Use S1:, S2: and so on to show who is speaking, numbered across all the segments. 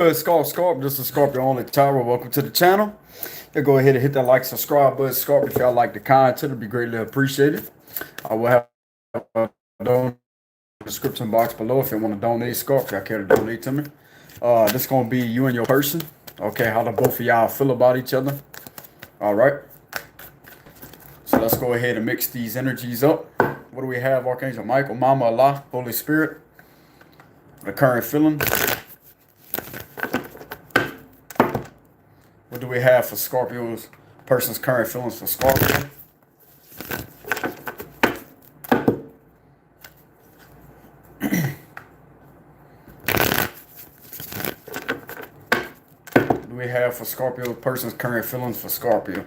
S1: Scorp. This is Scorpio only Tyra. Welcome to the channel. Yeah, go ahead and hit that like, subscribe button. Scorp, if y'all like the content, it'll be greatly appreciated. I will have a donation in the description box below if you want to donate. Scorp, if y'all care to donate to me. This is gonna be you and your person. Okay, how do both of y'all feel about each other? All right. So let's go ahead and mix these energies up. What do we have? Archangel Michael, Mama Allah, Holy Spirit. The current feeling. What do we have for Scorpio's person's current feelings for Scorpio? What do we have for Scorpio's person's current feelings for Scorpio?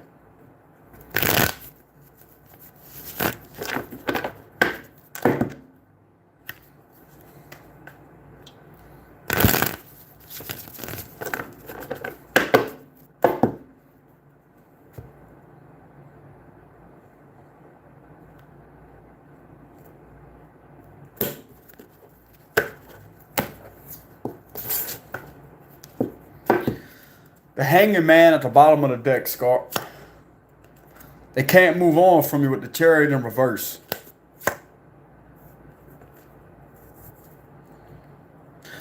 S1: The Hanging Man at the bottom of the deck, Scorp. They can't move on from you with the Chariot in reverse.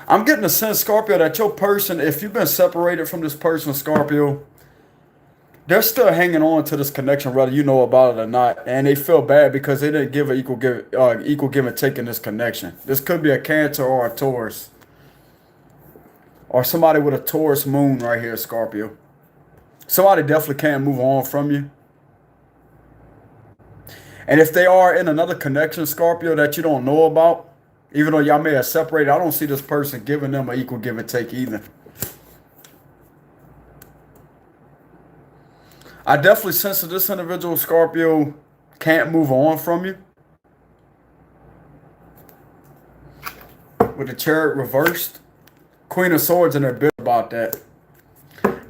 S1: I'm getting a sense, Scorpio, that your person, if you've been separated from this person, Scorpio, they're still hanging on to this connection, whether you know about it or not. And they feel bad because they didn't give an equal give and take in this connection. This could be a Cancer or a Taurus. Or somebody with a Taurus moon right here, Scorpio. Somebody definitely can't move on from you. And if they are in another connection, Scorpio, that you don't know about, even though y'all may have separated, I don't see this person giving them an equal give and take either. I definitely sense that this individual, Scorpio, can't move on from you. With the Chariot reversed. Queen of Swords and they're bitter about that.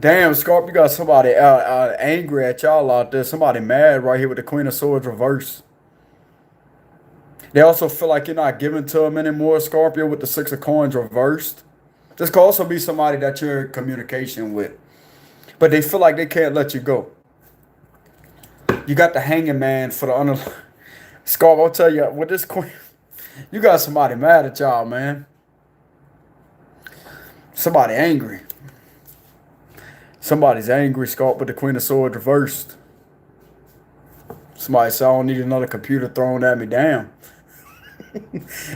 S1: Damn, Scorpio, you got somebody angry at y'all out there. Somebody mad right here with the Queen of Swords reversed. They also feel like you're not giving to them anymore, Scorpio, with the Six of Coins reversed. This could also be somebody that you're in communication with. But they feel like they can't let you go. You got the Hanging Man for the under... Scorpio, I'll tell you, with this Queen... You got somebody mad at y'all, man. Somebody angry. Somebody's angry, Scorp, with the Queen of Swords reversed. Somebody said, I don't need another computer thrown at me. Damn.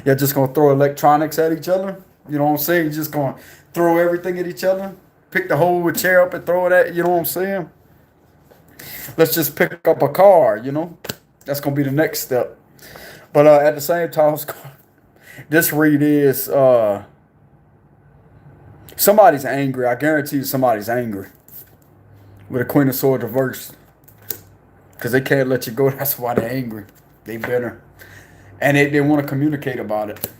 S1: You're just going to throw electronics at each other? You know what I'm saying? You're just going to throw everything at each other? Pick the whole chair up and throw it at, you know what I'm saying? Let's just pick up a car, you know? That's going to be the next step. But at the same time, this read is... somebody's angry. I guarantee you somebody's angry. With a Queen of Swords reversed. Because they can't let you go. That's why they're angry. They bitter. And they want to communicate about it.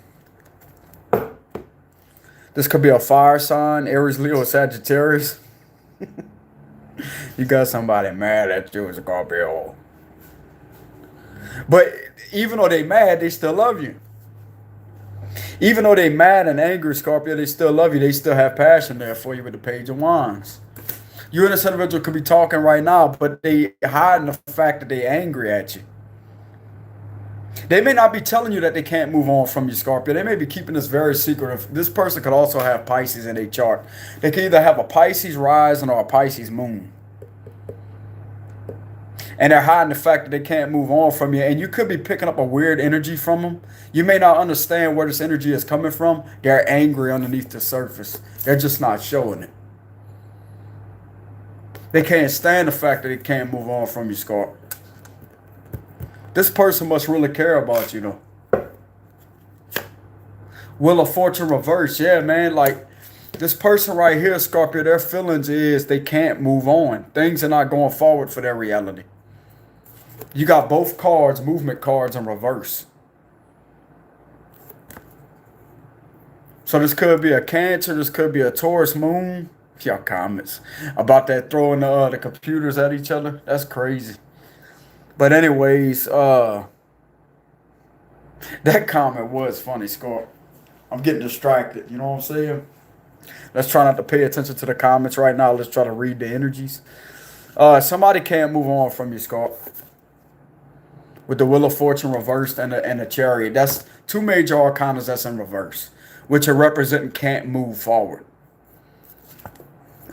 S1: This could be a fire sign. Aries, Leo, Sagittarius. You got somebody mad at you. It's going to be all. But even though they mad, they still love you. Even though they mad and angry, Scorpio, they still love you. They still have passion there for you with the Page of Wands. You and this individual could be talking right now, but they hiding the fact that they're angry at you. They may not be telling you that they can't move on from you, Scorpio. They may be keeping this very secretive. This person could also have Pisces in their chart. They can either have a Pisces rising or a Pisces moon. And they're hiding the fact that they can't move on from you. And you could be picking up a weird energy from them. You may not understand where this energy is coming from. They're angry underneath the surface. They're just not showing it. They can't stand the fact that they can't move on from you, Scorp. This person must really care about you, though. Wheel of Fortune reverse. Yeah, man, like this person right here, Scorpio, their feelings is they can't move on. Things are not going forward for their reality. You got both cards, movement cards in reverse. So this could be a Cancer, this could be a Taurus moon. Y'all comments about that throwing the computers at each other. That's crazy. But anyways, that comment was funny, Scorp. I'm getting distracted, you know what I'm saying? Let's try not to pay attention to the comments right now. Let's try to read the energies. Somebody can't move on from you, Scarp. With the Wheel of Fortune reversed and the Chariot. That's two major arcanas that's in reverse, which are representing can't move forward.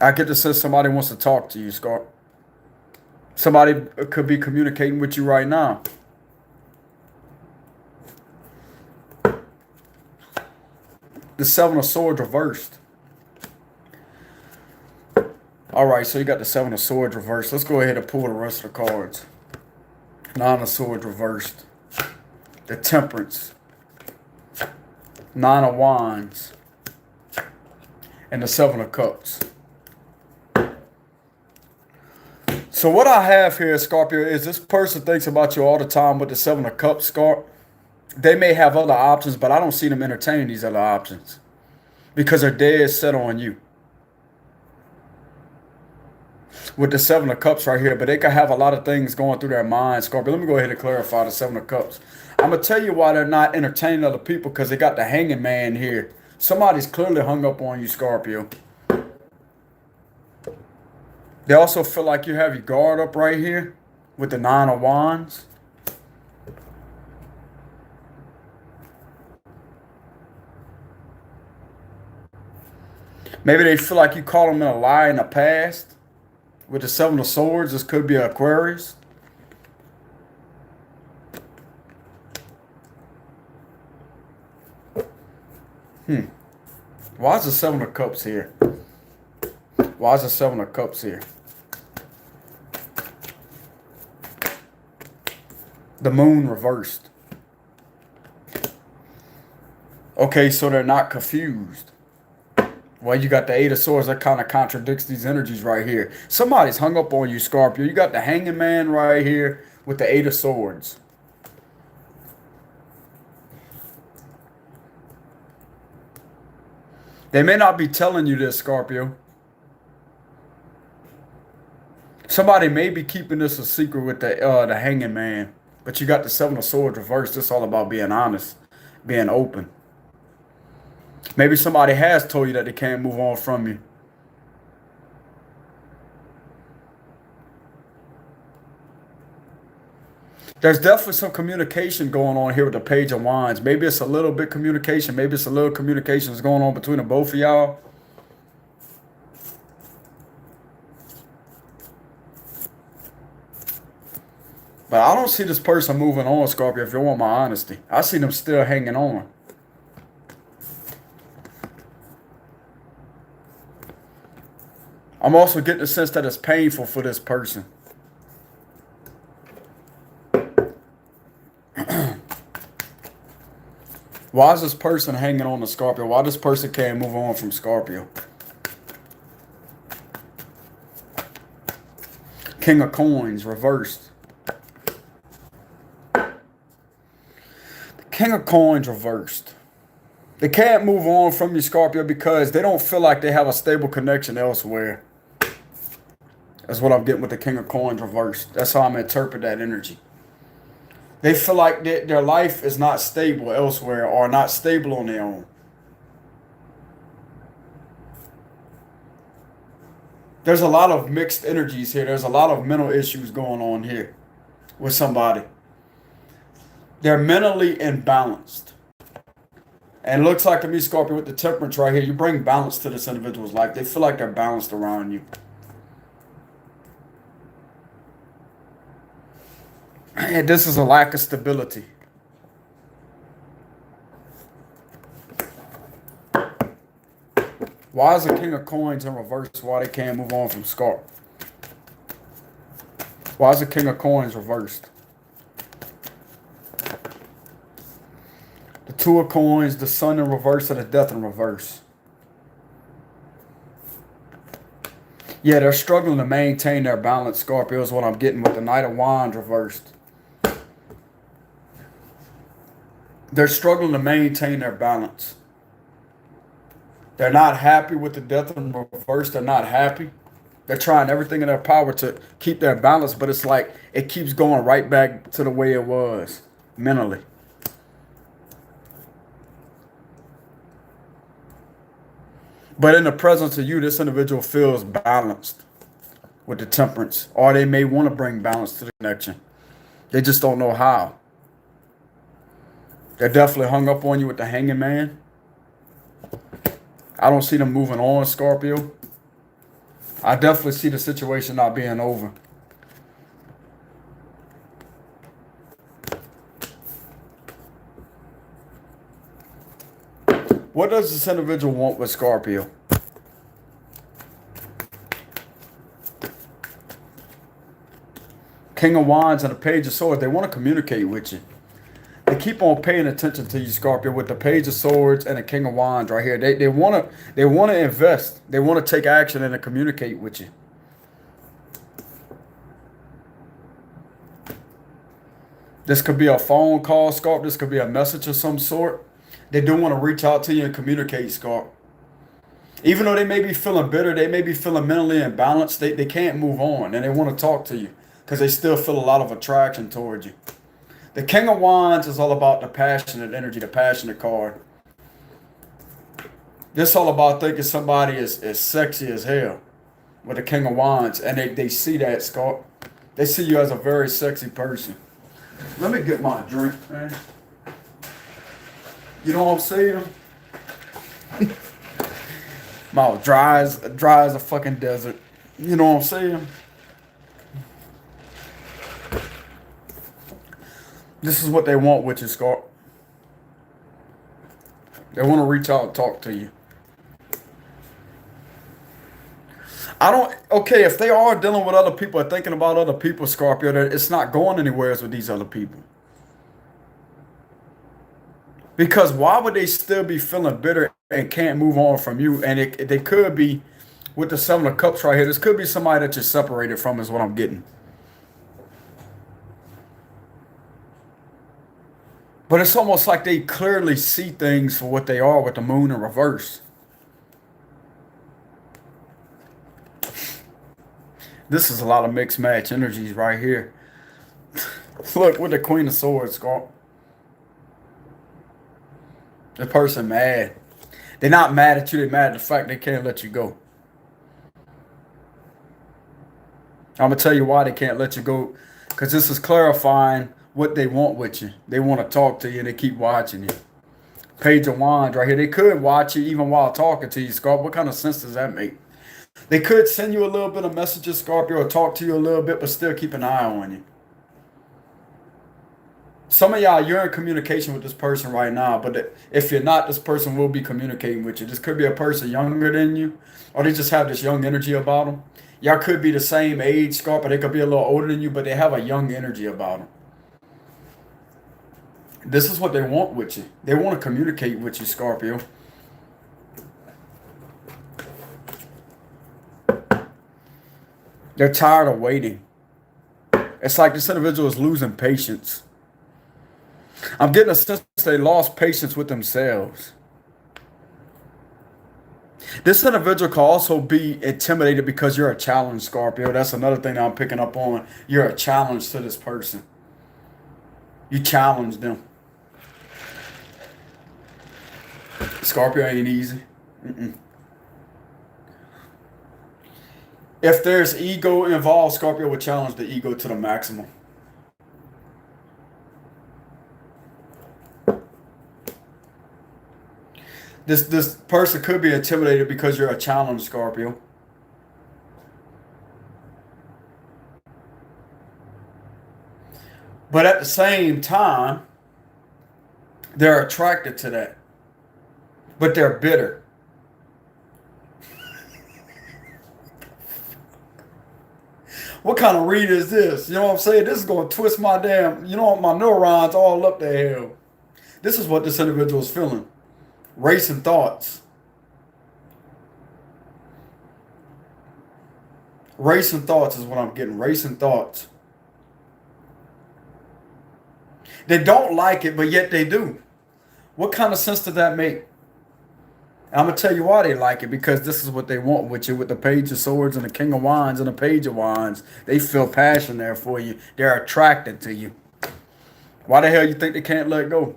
S1: I get to sense somebody wants to talk to you, Scarp. Somebody could be communicating with you right now. The Seven of Swords reversed. All right, so you got the Seven of Swords reversed. Let's go ahead and pull the rest of the cards. Nine of Swords reversed. The Temperance. Nine of Wands. And the Seven of Cups. So what I have here, Scorpio, is this person thinks about you all the time with the Seven of Cups, Scorp. They may have other options, but I don't see them entertaining these other options because they're dead set on you. With the Seven of Cups right here, but they could have a lot of things going through their mind, Scorpio. Let me go ahead and clarify the Seven of Cups. I'm going to tell you why they're not entertaining other people, because they got the Hanging Man here. Somebody's clearly hung up on you, Scorpio. They also feel like you have your guard up right here with the Nine of Wands. Maybe they feel like you caught them in a lie in the past. With the Seven of Swords, this could be an Aquarius. Why is the Seven of Cups here? Why is the Seven of Cups here? The Moon reversed. Okay, so they're not confused. Well, you got the Eight of Swords. That kind of contradicts these energies right here. Somebody's hung up on you, Scorpio. You got the Hanging Man right here with the Eight of Swords. They may not be telling you this, Scorpio. Somebody may be keeping this a secret with the Hanging Man. But you got the Seven of Swords reversed. It's all about being honest, being open. Maybe somebody has told you that they can't move on from you. There's definitely some communication going on here with the Page of Wands. Maybe it's a little bit communication. Maybe it's a little communication that's going on between the both of y'all. But I don't see this person moving on, Scorpio, if you want my honesty. I see them still hanging on. I'm also getting the sense that it's painful for this person. Why is this person hanging on to Scorpio? Why this person can't move on from Scorpio? King of Coins reversed. The King of Coins reversed. They can't move on from you, Scorpio, because they don't feel like they have a stable connection elsewhere. That's what I'm getting with the King of Coins reversed. That's how I'm interpret that energy. They feel like their life is not stable elsewhere or not stable on their own. There's a lot of mixed energies here. There's a lot of mental issues going on here with somebody. They're mentally imbalanced. And it looks like to me, Scorpio, with the Temperance right here, you bring balance to this individual's life. They feel like they're balanced around you. And this is a lack of stability. Why is the King of Coins in reverse? Why they can't move on from Scorpio? Why is the King of Coins reversed? The Two of Coins, the Sun in reverse, and the Death in reverse. Yeah, they're struggling to maintain their balance, Scorpio, is what I'm getting with the Knight of Wands reversed. They're struggling to maintain their balance. They're not happy with the Death in reverse. They're not happy. They're trying everything in their power to keep their balance, but it's like it keeps going right back to the way it was mentally. But in the presence of you, this individual feels balanced with the temperance. Or they may want to bring balance to the connection. They just don't know how. They're definitely hung up on you with the hanging man. I don't see them moving on, Scorpio. I definitely see the situation not being over. What does this individual want with Scorpio? King of Wands and the Page of Swords, they want to communicate with you. They keep on paying attention to you, Scorpio, with the Page of Swords and the King of Wands right here. They want to invest. They want to take action and to communicate with you. This could be a phone call, Scorpio. This could be a message of some sort. They do want to reach out to you and communicate, Scorpio. Even though they may be feeling bitter, they may be feeling mentally imbalanced, they can't move on and they want to talk to you because they still feel a lot of attraction towards you. The King of Wands is all about the passionate energy, the passionate card. This is all about thinking somebody is sexy as hell with the King of Wands, and they see that, Scott. They see you as a very sexy person. Let me get my drink, man. You know what I'm saying? Mouth dry as a fucking desert. You know what I'm saying? This is what they want with you, Scott. They want to reach out and talk to you. Okay, if they are dealing with other people or thinking about other people, Scorpio, that it's not going anywhere with these other people. Because why would they still be feeling bitter and can't move on from you? And they could be, with the Seven of Cups right here, this could be somebody that you're separated from is what I'm getting. But it's almost like they clearly see things for what they are with the moon in reverse. This is a lot of mixed match energies right here. Look, with the Queen of Swords, Scott. The person mad. They're not mad at you, they're mad at the fact they can't let you go. I'm going to tell you why they can't let you go. Because this is clarifying what they want with you. They want to talk to you and they keep watching you. Page of Wands right here. They could watch you even while talking to you, Scorpio. What kind of sense does that make? They could send you a little bit of messages, Scorpio, or talk to you a little bit, but still keep an eye on you. Some of y'all, you're in communication with this person right now, but if you're not, this person will be communicating with you. This could be a person younger than you, or they just have this young energy about them. Y'all could be the same age, Scorpio. They could be a little older than you, but they have a young energy about them. This is what they want with you. They want to communicate with you, Scorpio. They're tired of waiting. It's like this individual is losing patience. I'm getting a sense they lost patience with themselves. This individual can also be intimidated because you're a challenge, Scorpio. That's another thing that I'm picking up on. You're a challenge to this person. You challenge them. Scorpio ain't easy. If there's ego involved, Scorpio will challenge the ego to the maximum. This person could be intimidated because you're a challenge, Scorpio. But at the same time, they're attracted to that. But they're bitter. What kind of read is this? You know what I'm saying? This is going to twist my damn, my neurons all up the hell. This is what this individual is feeling. Racing thoughts. Racing thoughts is what I'm getting. Racing thoughts. They don't like it, but yet they do. What kind of sense does that make? I'm going to tell you why they like it, because this is what they want with you, with the Page of Swords and the King of Wands and the Page of Wands. They feel passion there for you. They're attracted to you. Why the hell you think they can't let go?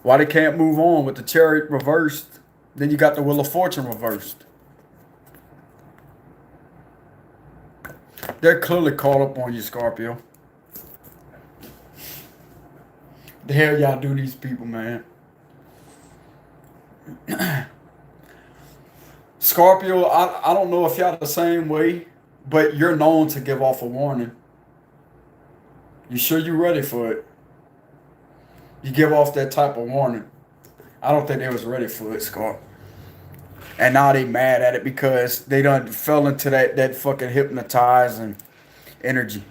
S1: Why they can't move on with the Chariot reversed? Then you got the Wheel of Fortune reversed. They're clearly caught up on you, Scorpio. The hell y'all do these people, man? Scorpio, I don't know if y'all the same way, but you're known to give off a warning. You sure you're ready for it? You give off that type of warning. I don't think they was ready for it, Scorpio. And now they mad at it because they done fell into that fucking hypnotizing energy.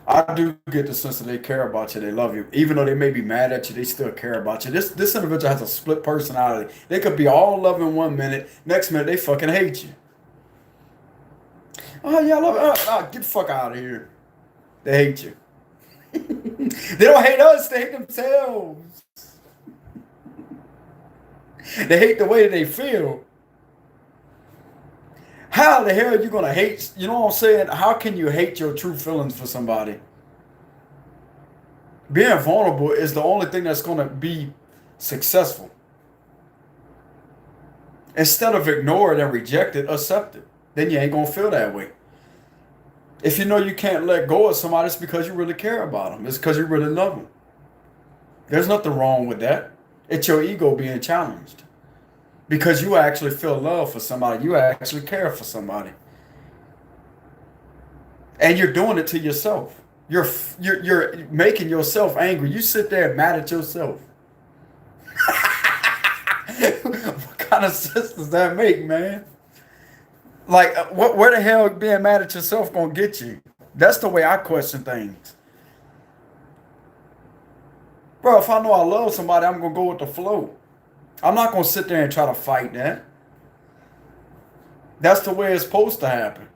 S1: I do get the sense that they care about you, they love you. Even though they may be mad at you, they still care about you. This individual has a split personality. They could be all loving 1 minute, next minute they fucking hate you. Oh yeah, I love it. Get the fuck out of here. They hate you. They don't hate us, they hate themselves. They hate the way that they feel. How the hell are you gonna hate? You know what I'm saying? How can you hate your true feelings for somebody? Being vulnerable is the only thing that's gonna be successful. Instead of ignore it and reject it, accept it. Then you ain't gonna feel that way. If you know you can't let go of somebody, it's because you really care about them. It's because you really love them. There's nothing wrong with that. It's your ego being challenged. Because you actually feel love for somebody. You actually care for somebody. And you're doing it to yourself. You're making yourself angry. You sit there mad at yourself. What kind of sense does that make, man? Like, where the hell being mad at yourself gonna get you? That's the way I question things. Bro, if I know I love somebody, I'm gonna go with the flow. I'm not gonna sit there and try to fight that. That's the way it's supposed to happen.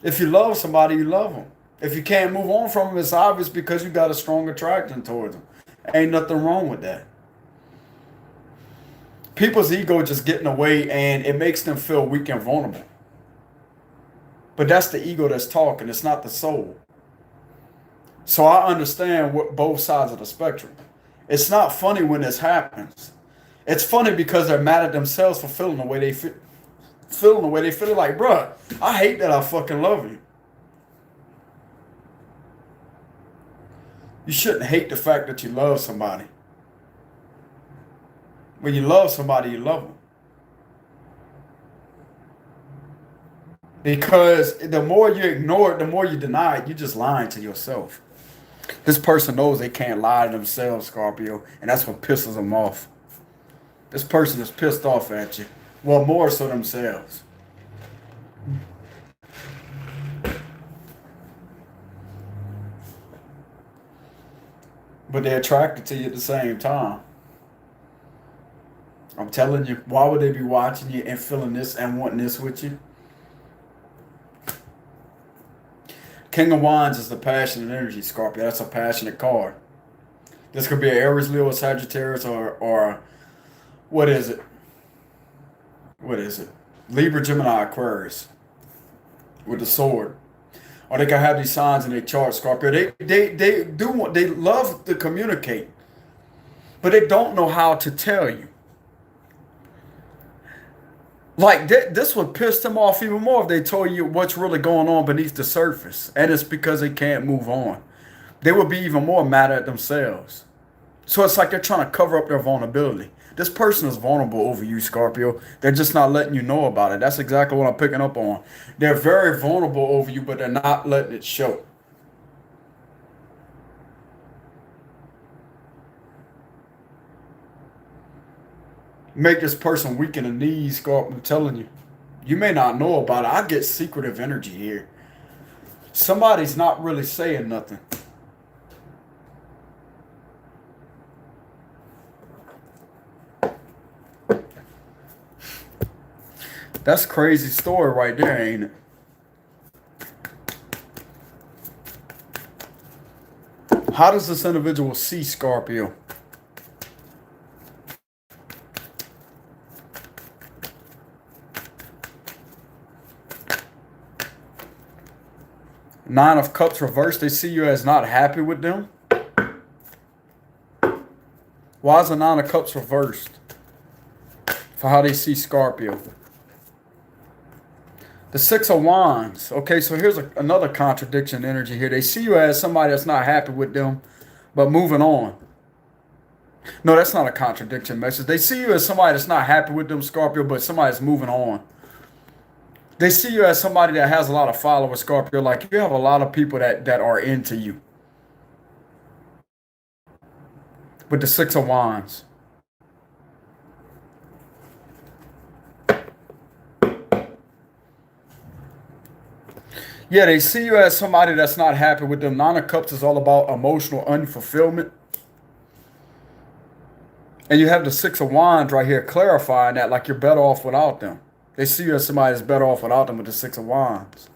S1: If you love somebody, you love them. If you can't move on from them, it's obvious because you got a strong attraction towards them. Ain't nothing wrong with that. People's ego just get in the way and it makes them feel weak and vulnerable. But that's the ego that's talking. It's not the soul. So I understand both sides of the spectrum. It's not funny when this happens. It's funny because they're mad at themselves for feeling the way they feel. Feeling the way they feel. Like, bruh, I hate that I fucking love you. You shouldn't hate the fact that you love somebody. When you love somebody, you love them. Because the more you ignore it, the more you deny it, you're just lying to yourself. This person knows they can't lie to themselves, Scorpio, and that's what pisses them off. This person is pissed off at you. Well, more so themselves. But they're attracted to you at the same time. I'm telling you, why would they be watching you and feeling this and wanting this with you? King of Wands is the passionate energy, Scorpio. That's a passionate card. This could be an Aries, Leo, Sagittarius, or what is it? What is it? Libra, Gemini, Aquarius with the sword. Or they can have these signs in their chart, Scorpio. They love to communicate, but they don't know how to tell you. Like, this would piss them off even more if they told you what's really going on beneath the surface. And it's because they can't move on. They would be even more mad at themselves. So it's like they're trying to cover up their vulnerability. This person is vulnerable over you, Scorpio. They're just not letting you know about it. That's exactly what I'm picking up on. They're very vulnerable over you, but they're not letting it show. Make this person weak in the knees, Scorpio. I'm telling you. You may not know about it. I get secretive energy here. Somebody's not really saying nothing. That's a crazy story right there, ain't it? How does this individual see Scorpio? Nine of Cups reversed. They see you as not happy with them. Why is the Nine of Cups reversed? For how they see Scorpio. The Six of Wands. Okay, so here's another contradiction energy here. They see you as somebody that's not happy with them, but moving on. No, that's not a contradiction message. They see you as somebody that's not happy with them, Scorpio, but somebody that's moving on. They see you as somebody that has a lot of followers, Scorpio. Like you have a lot of people that are into you. With the Six of Wands. Yeah, they see you as somebody that's not happy with them. Nine of Cups is all about emotional unfulfillment. And you have the Six of Wands right here clarifying that like you're better off without them. They see you as somebody that's better off without them with the Six of Wands.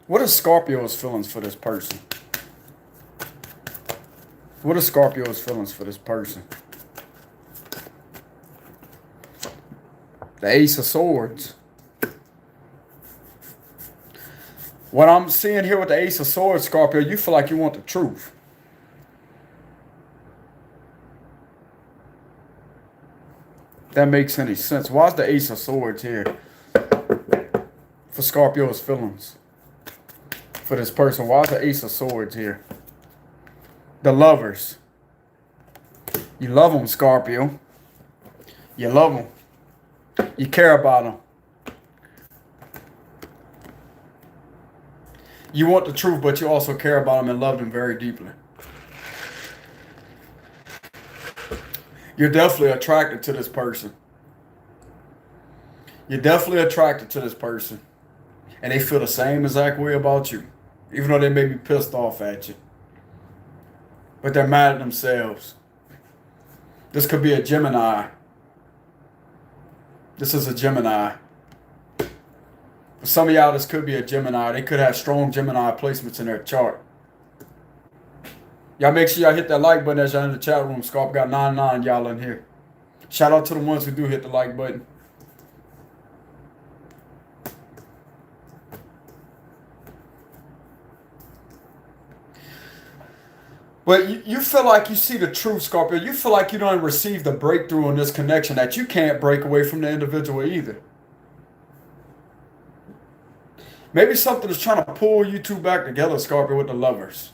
S1: What are Scorpio's feelings for this person? What are Scorpio's feelings for this person? The Ace of Swords. What I'm seeing here with the Ace of Swords, Scorpio, you feel like you want the truth. That makes any sense. Why is the Ace of Swords here? For Scorpio's feelings. For this person. Why is the Ace of Swords here? The Lovers. You love them, Scorpio. You love them. You care about them. You want the truth, but you also care about them and love them very deeply. You're definitely attracted to this person. You're definitely attracted to this person. And they feel the same exact way about you. Even though they may be pissed off at you. But they're mad at themselves. This could be a Gemini. This is a Gemini. For some of y'all, this could be a Gemini. They could have strong Gemini placements in their chart. Y'all make sure y'all hit that like button as y'all in the chat room. Scorp got 99 y'all in here. Shout out to the ones who do hit the like button. But you feel like you see the truth, Scorpio. You feel like you don't receive the breakthrough in this connection, that you can't break away from the individual either. Maybe something is trying to pull you two back together, Scorpio, with the Lovers.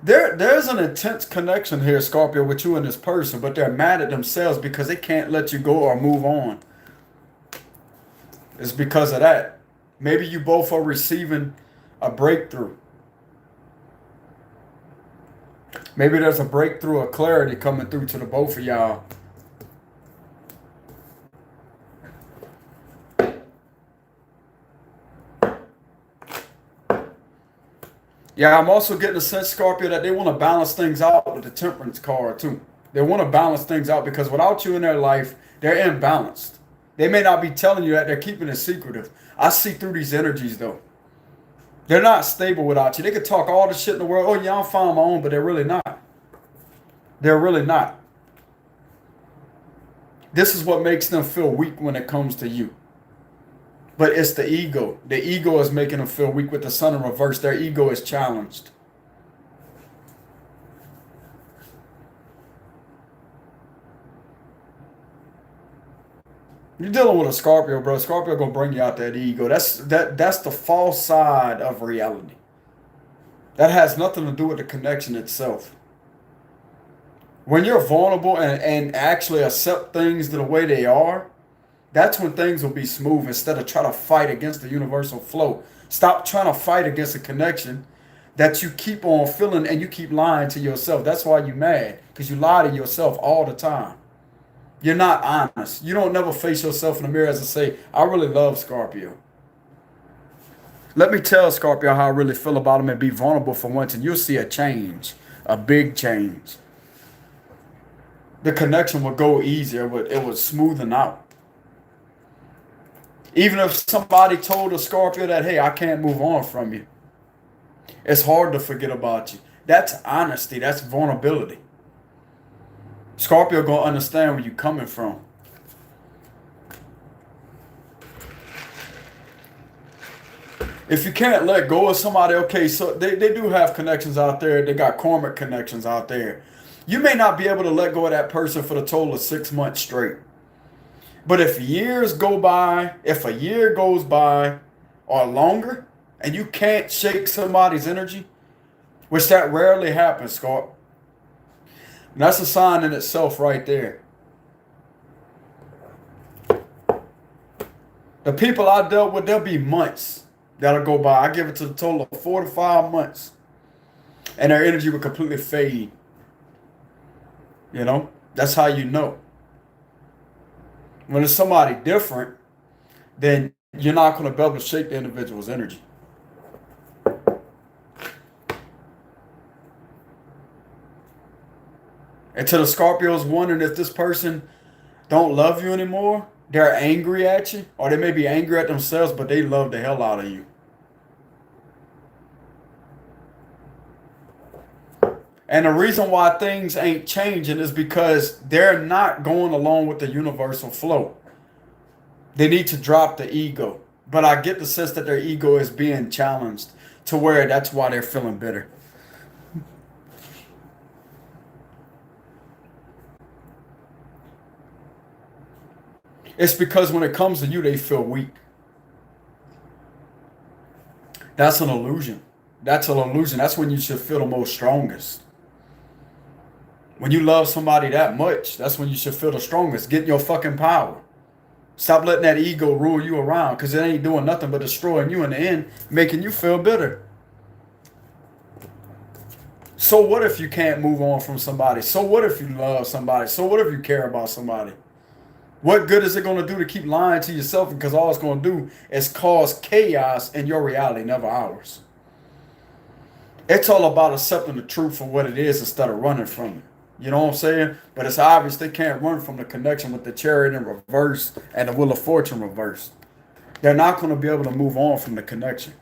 S1: There's an intense connection here, Scorpio, with you and this person, but they're mad at themselves because they can't let you go or move on. It's because of that. Maybe you both are receiving a breakthrough. Maybe there's a breakthrough of clarity coming through to the both of y'all. Yeah, I'm also getting a sense, Scorpio, that they want to balance things out with the Temperance card, too. They want to balance things out because without you in their life, they're imbalanced. They may not be telling you that, they're keeping it secretive. I see through these energies, though. They're not stable without you. They could talk all the shit in the world. Oh, yeah, I'm fine on my own, but they're really not. They're really not. This is what makes them feel weak when it comes to you. But it's the ego. The ego is making them feel weak with the Sun in reverse. Their ego is challenged. You're dealing with a Scorpio, bro. Scorpio gonna bring you out that ego. That's the false side of reality. That has nothing to do with the connection itself. When you're vulnerable and actually accept things the way they are, that's when things will be smooth instead of trying to fight against the universal flow. Stop trying to fight against a connection that you keep on feeling and you keep lying to yourself. That's why you're mad, because you lie to yourself all the time. You're not honest. You don't never face yourself in the mirror as to say, I really love Scorpio. Let me tell Scorpio how I really feel about him and be vulnerable for once, and you'll see a change, a big change. The connection will go easier, but it would smoothen out. Even if somebody told a Scorpio that, hey, I can't move on from you. It's hard to forget about you. That's honesty. That's vulnerability. Scorpio gonna understand where you're coming from. If you can't let go of somebody, okay, so they do have connections out there. They got karmic connections out there. You may not be able to let go of that person for the total of 6 months straight. But if years go by, if a year goes by or longer, and you can't shake somebody's energy, which that rarely happens, Scott, that's a sign in itself right there. The people I dealt with, there'll be months that'll go by. I give it to the total of 4 to 5 months, and their energy will completely fade. You know, that's how you know. When it's somebody different, then you're not going to be able to shake the individual's energy. And to the Scorpios wondering if this person don't love you anymore, they're angry at you, or they may be angry at themselves, but they love the hell out of you. And the reason why things ain't changing is because they're not going along with the universal flow. They need to drop the ego. But I get the sense that their ego is being challenged to where that's why they're feeling bitter. It's because when it comes to you, they feel weak. That's an illusion. That's an illusion. That's when you should feel the most strongest. When you love somebody that much, that's when you should feel the strongest. Get your fucking power. Stop letting that ego rule you around, because it ain't doing nothing but destroying you in the end, making you feel bitter. So what if you can't move on from somebody? So what if you love somebody? So what if you care about somebody? What good is it going to do to keep lying to yourself? Because all it's going to do is cause chaos in your reality, never ours. It's all about accepting the truth for what it is instead of running from it. You know what I'm saying? But it's obvious they can't run from the connection with the Chariot in reverse and the Wheel of Fortune reversed. They're not going to be able to move on from the connection.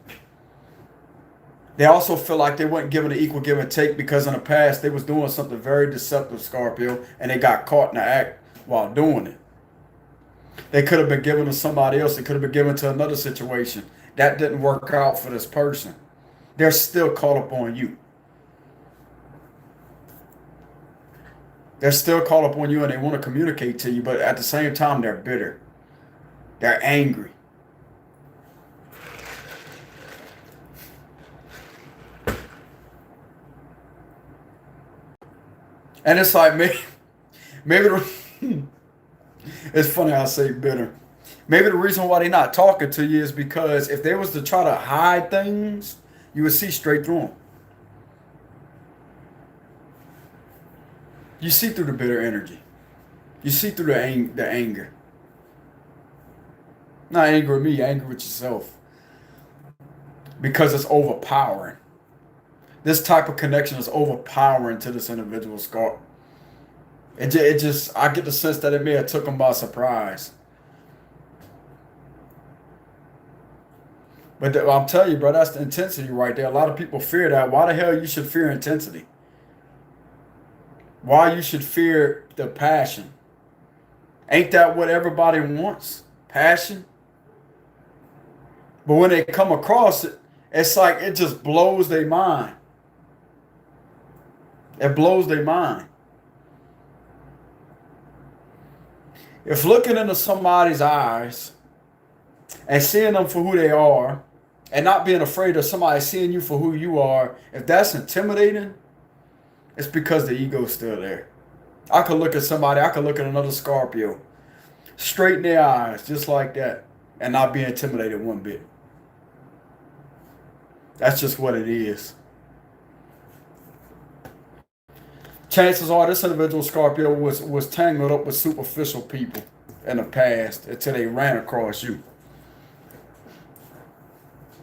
S1: They also feel like they weren't given an equal give and take because in the past they was doing something very deceptive, Scorpio, and they got caught in the act while doing it. They could have been given to somebody else. They could have been given to another situation. That didn't work out for this person. They're still caught up on you. They're still caught up on you and they want to communicate to you, but at the same time, they're bitter. They're angry. And it's like, maybe it's funny how I say bitter. Maybe the reason why they're not talking to you is because if they was to try to hide things, you would see straight through them. You see through the bitter energy. You see through the anger. Not angry with me, angry with yourself. Because it's overpowering. This type of connection is overpowering to this individual, Scott. I get the sense that it may have took them by surprise. But I'm telling you, bro, that's the intensity right there. A lot of people fear that. Why the hell you should fear intensity? Why you should fear the passion? Ain't that what everybody wants? Passion? But when they come across it, it's like it just blows their mind. It blows their mind. If looking into somebody's eyes and seeing them for who they are and not being afraid of somebody seeing you for who you are, if that's intimidating, it's because the ego's still there. I could look at somebody, I could look at another Scorpio, straight in their eyes, just like that, and not be intimidated one bit. That's just what it is. Chances are this individual Scorpio was tangled up with superficial people in the past until they ran across you.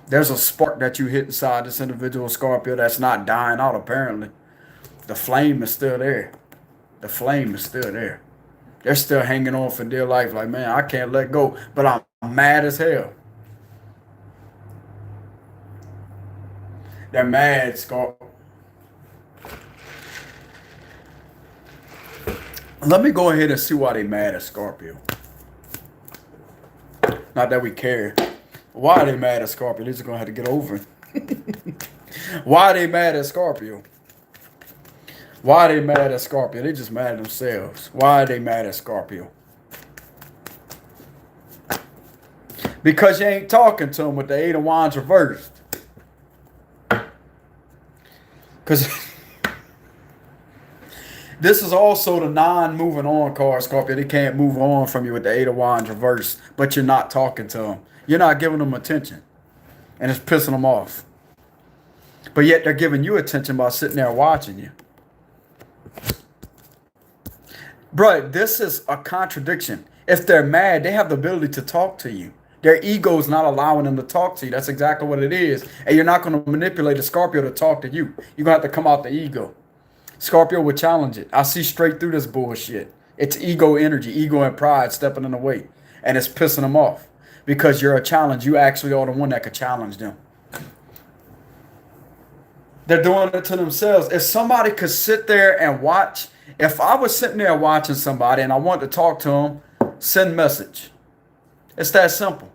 S1: There's a spark that you hit inside this individual Scorpio that's not dying out, apparently. The flame is still there. The flame is still there. They're still hanging on for dear life. Like, man, I can't let go, but I'm mad as hell. They're mad, Scott. Let me go ahead and see why they mad at Scorpio. Not that we care. Why are they mad at Scorpio? They're just going to have to get over it. Why are they mad at Scorpio? Why are they mad at Scorpio? They just mad at themselves. Why are they mad at Scorpio? Because you ain't talking to them with the Eight of Wands reversed. Because this is also the non-moving on card, Scorpio. They can't move on from you with the Eight of Wands reversed, but you're not talking to them. You're not giving them attention. And it's pissing them off. But yet they're giving you attention by sitting there watching you. Bruh, this is a contradiction. If they're mad, they have the ability to talk to you. Their ego is not allowing them to talk to you. That's exactly what it is. And you're not going to manipulate a Scorpio to talk to you. You're going to have to come out the ego. Scorpio would challenge it. I see straight through this bullshit. It's ego energy, ego and pride stepping in the way. And it's pissing them off. Because you're a challenge. You actually are the one that could challenge them. They're doing it to themselves. If somebody could sit there and watch, if I was sitting there watching somebody and I wanted to talk to them, send message. It's that simple.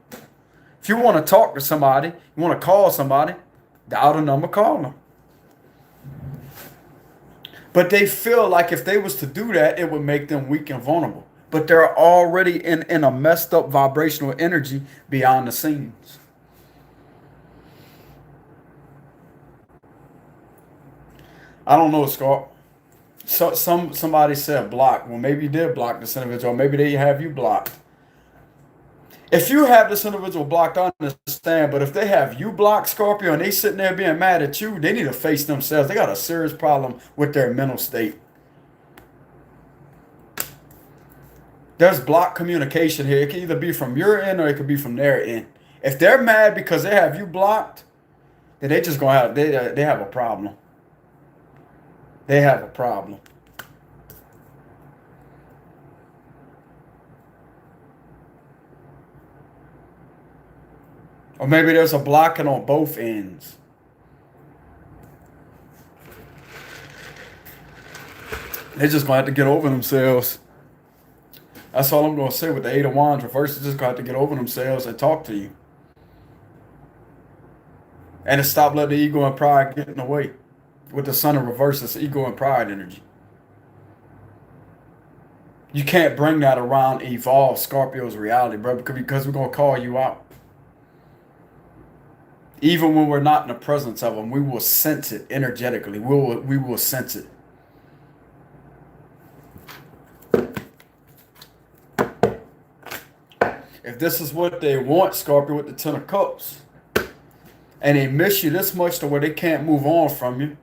S1: If you want to talk to somebody, you want to call somebody, dial the number, call them. But they feel like if they was to do that, it would make them weak and vulnerable. But they're already in a messed up vibrational energy beyond the scenes. I don't know, Scott. So somebody said block. Well, maybe you did block this individual. Maybe they have you blocked. If you have this individual blocked, I understand. But if they have you blocked, Scorpio, and they sitting there being mad at you, they need to face themselves. They got a serious problem with their mental state. There's blocked communication here. It can either be from your end or it could be from their end. If they're mad because they have you blocked, then they just gonna have they have a problem. They have a problem. Or maybe there's a blocking on both ends. They're just going to have to get over themselves. That's all I'm going to say with the Eight of Wands reversed. They're just going to have to get over themselves and talk to you. And to stop letting the ego and pride get in the way. With the Sun in reverse, it's ego and pride energy. You can't bring that around evolve Scorpio's reality, bro, because we're going to call you out. Even when we're not in the presence of them, we will sense it energetically. We will sense it. If this is what they want, Scorpio, with the Ten of Cups, and they miss you this much to where they can't move on from you,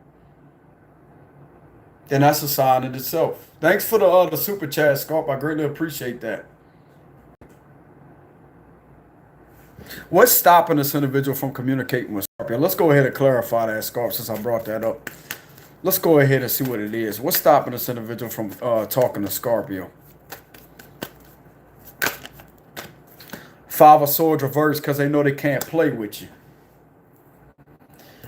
S1: then that's a sign in itself. Thanks for the super chat, Scorp. I greatly appreciate that. What's stopping this individual from communicating with Scorpio? Let's go ahead and clarify that, Scorp, since I brought that up. Let's go ahead and see what it is. What's stopping this individual from talking to Scorpio? Five of Swords reversed because they know they can't play with you.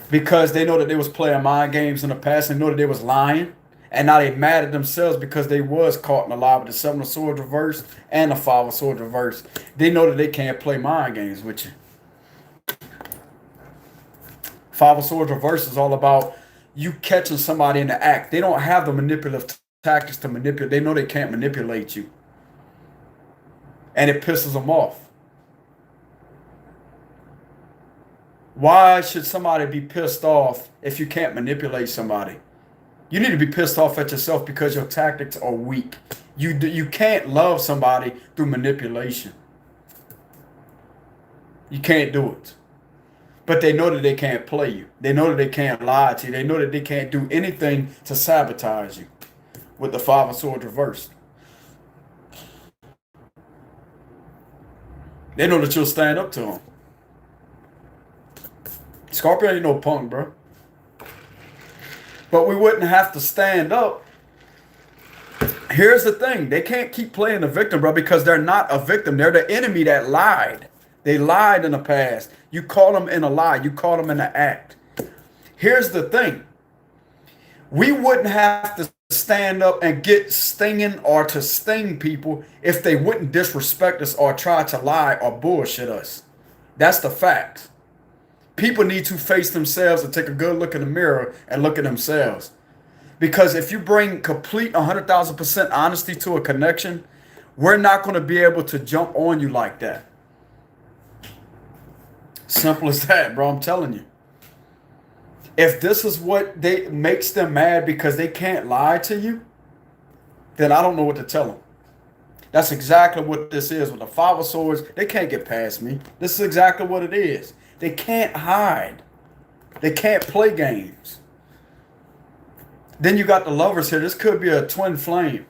S1: Because they know that they was playing mind games in the past. They know that they was lying. And now they mad at themselves because they was caught in a lie with the Seven of Swords reversed and the Five of Swords reversed. They know that they can't play mind games with you. Five of Swords reversed is all about you catching somebody in the act. They don't have the manipulative tactics to manipulate. They know they can't manipulate you. And it pisses them off. Why should somebody be pissed off if you can't manipulate somebody? You need to be pissed off at yourself because your tactics are weak. You can't love somebody through manipulation. You can't do it. But they know that they can't play you. They know that they can't lie to you. They know that they can't do anything to sabotage you with the Five of Swords reversed. They know that you'll stand up to them. Scorpio ain't no punk, bro. But we wouldn't have to stand up. Here's the thing. They can't keep playing the victim, bro, because they're not a victim. They're the enemy that lied. They lied in the past. You caught them in a lie. You caught them in an act. Here's the thing. We wouldn't have to stand up and get stinging or to sting people if they wouldn't disrespect us or try to lie or bullshit us. That's the fact. People need to face themselves and take a good look in the mirror and look at themselves. Because if you bring complete 100,000% honesty to a connection, we're not going to be able to jump on you like that. Simple as that, bro. I'm telling you. If this is what makes them mad because they can't lie to you, then I don't know what to tell them. That's exactly what this is with the Five of Swords. They can't get past me. This is exactly what it is. They can't hide. They can't play games. Then you got the Lovers here. This could be a twin flame.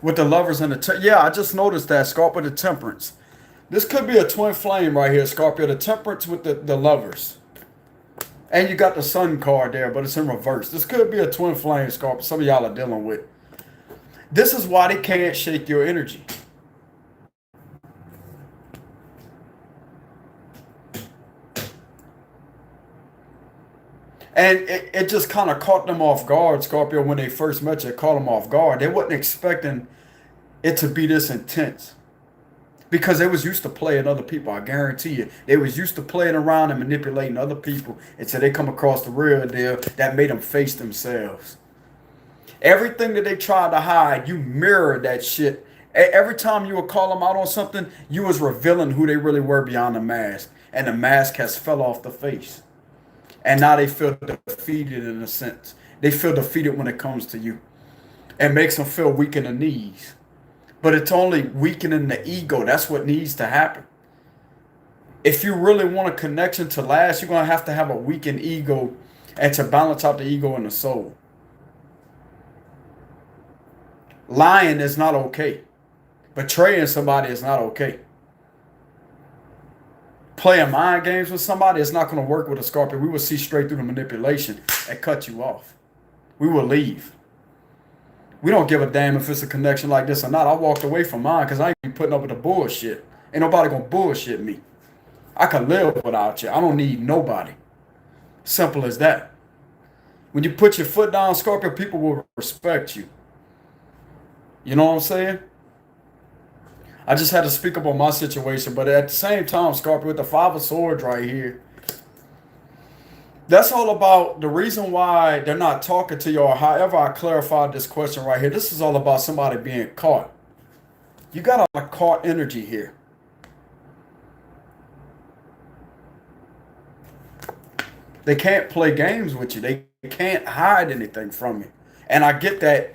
S1: With the Lovers and the... Yeah, I just noticed that, Scorpio, the Temperance. This could be a twin flame right here, Scorpio. The Temperance with the Lovers. And you got the Sun card there, but it's in reverse. This could be a twin flame, Scorpio. Some of y'all are dealing with. This is why they can't shake your energy. And it just kind of caught them off guard, Scorpio, when they first met you. It caught them off guard. They wasn't expecting it to be this intense. Because they was used to playing other people, I guarantee you. They was used to playing around and manipulating other people until they come across the real deal that made them face themselves. Everything that they tried to hide, you mirrored that shit. Every time you would call them out on something, you was revealing who they really were beyond the mask. And the mask has fell off the face. And now they feel defeated in a sense. They feel defeated when it comes to you. It makes them feel weak in the knees. But it's only weakening the ego. That's what needs to happen. If you really want a connection to last, you're going to have a weakened ego and to balance out the ego and the soul. Lying is not okay. Betraying somebody is not okay. Playing mind games with somebody is not going to work with a Scorpio. We will see straight through the manipulation and cut you off. We will leave. We don't give a damn if it's a connection like this or not. I walked away from mine because I ain't be putting up with the bullshit. Ain't nobody going to bullshit me. I can live without you. I don't need nobody. Simple as that. When you put your foot down, Scorpio, people will respect you. You know what I'm saying? I just had to speak up on my situation, but at the same time, Scorpio, with the Five of Swords right here, that's all about the reason why they're not talking to you, or however I clarified this question right here. This is all about somebody being caught. You got a caught energy here. They can't play games with you. They can't hide anything from you. And I get that.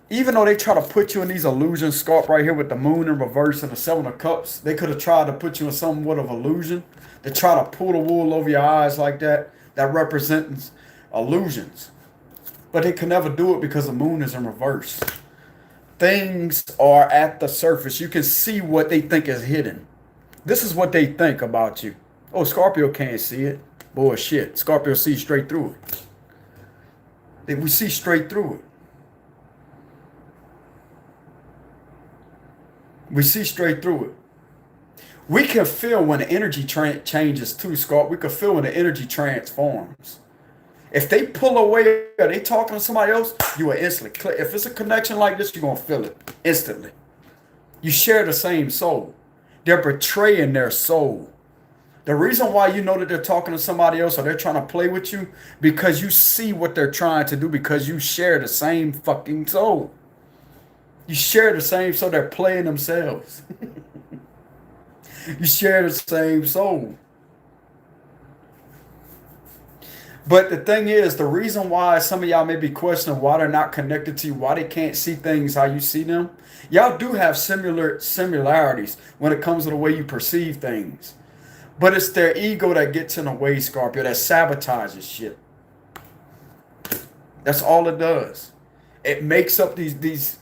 S1: Even though they try to put you in these illusions, Scorp right here with the moon in reverse and the Seven of Cups, they could have tried to put you in somewhat of illusion. They try to pull the wool over your eyes like that. That represents illusions. But they can never do it because the moon is in reverse. Things are at the surface. You can see what they think is hidden. This is what they think about you. Oh, Scorpio can't see it. Bullshit. Scorpio sees straight through it. We see straight through it. We see straight through it. We can feel when the energy changes too, Scott. We can feel when the energy transforms. If they pull away or they talking to somebody else, you will instantly click. If it's a connection like this, you're going to feel it instantly. You share the same soul. They're betraying their soul. The reason why you know that they're talking to somebody else or they're trying to play with you, because you see what they're trying to do, because you share the same fucking soul. You share the same soul. They're playing themselves. You share the same soul. But the thing is, the reason why some of y'all may be questioning why they're not connected to you, why they can't see things how you see them, y'all do have similarities when it comes to the way you perceive things. But it's their ego that gets in the way, Scorpio, that sabotages shit. That's all it does. It makes up these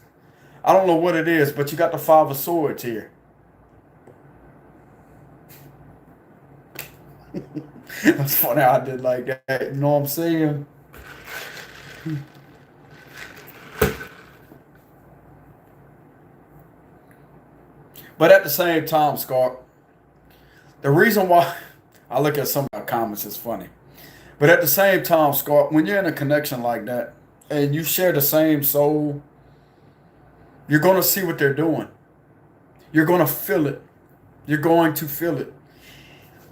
S1: I don't know what it is, but you got the Five of Swords here. That's funny how I did like that. You know what I'm saying? But at the same time, Scott, the reason why I look at some of our comments is funny. But at the same time, Scott, when you're in a connection like that, and you share the same soul, you're going to see what they're doing. You're going to feel it. You're going to feel it.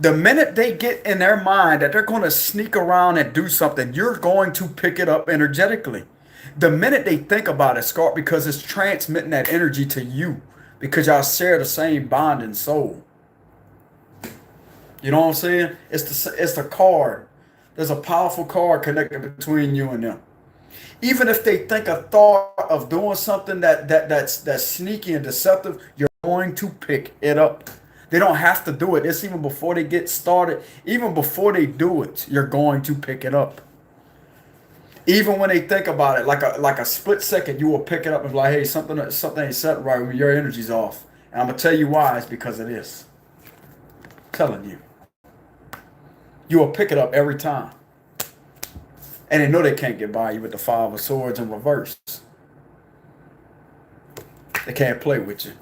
S1: The minute they get in their mind that they're going to sneak around and do something, you're going to pick it up energetically. The minute they think about it, Scarp, because it's transmitting that energy to you, because y'all share the same bond and soul. You know what I'm saying? It's the card. There's a powerful card connected between you and them. Even if they think a thought of doing something that's sneaky and deceptive, you're going to pick it up. They don't have to do it. It's even before they get started. Even before they do it, you're going to pick it up. Even when they think about it, like a split second, you will pick it up and be like, hey, something ain't set right when your energy's off. And I'm gonna tell you why. It's because it is. I'm telling you. You will pick it up every time. And they know they can't get by you with the Five of Swords in reverse. They can't play with you.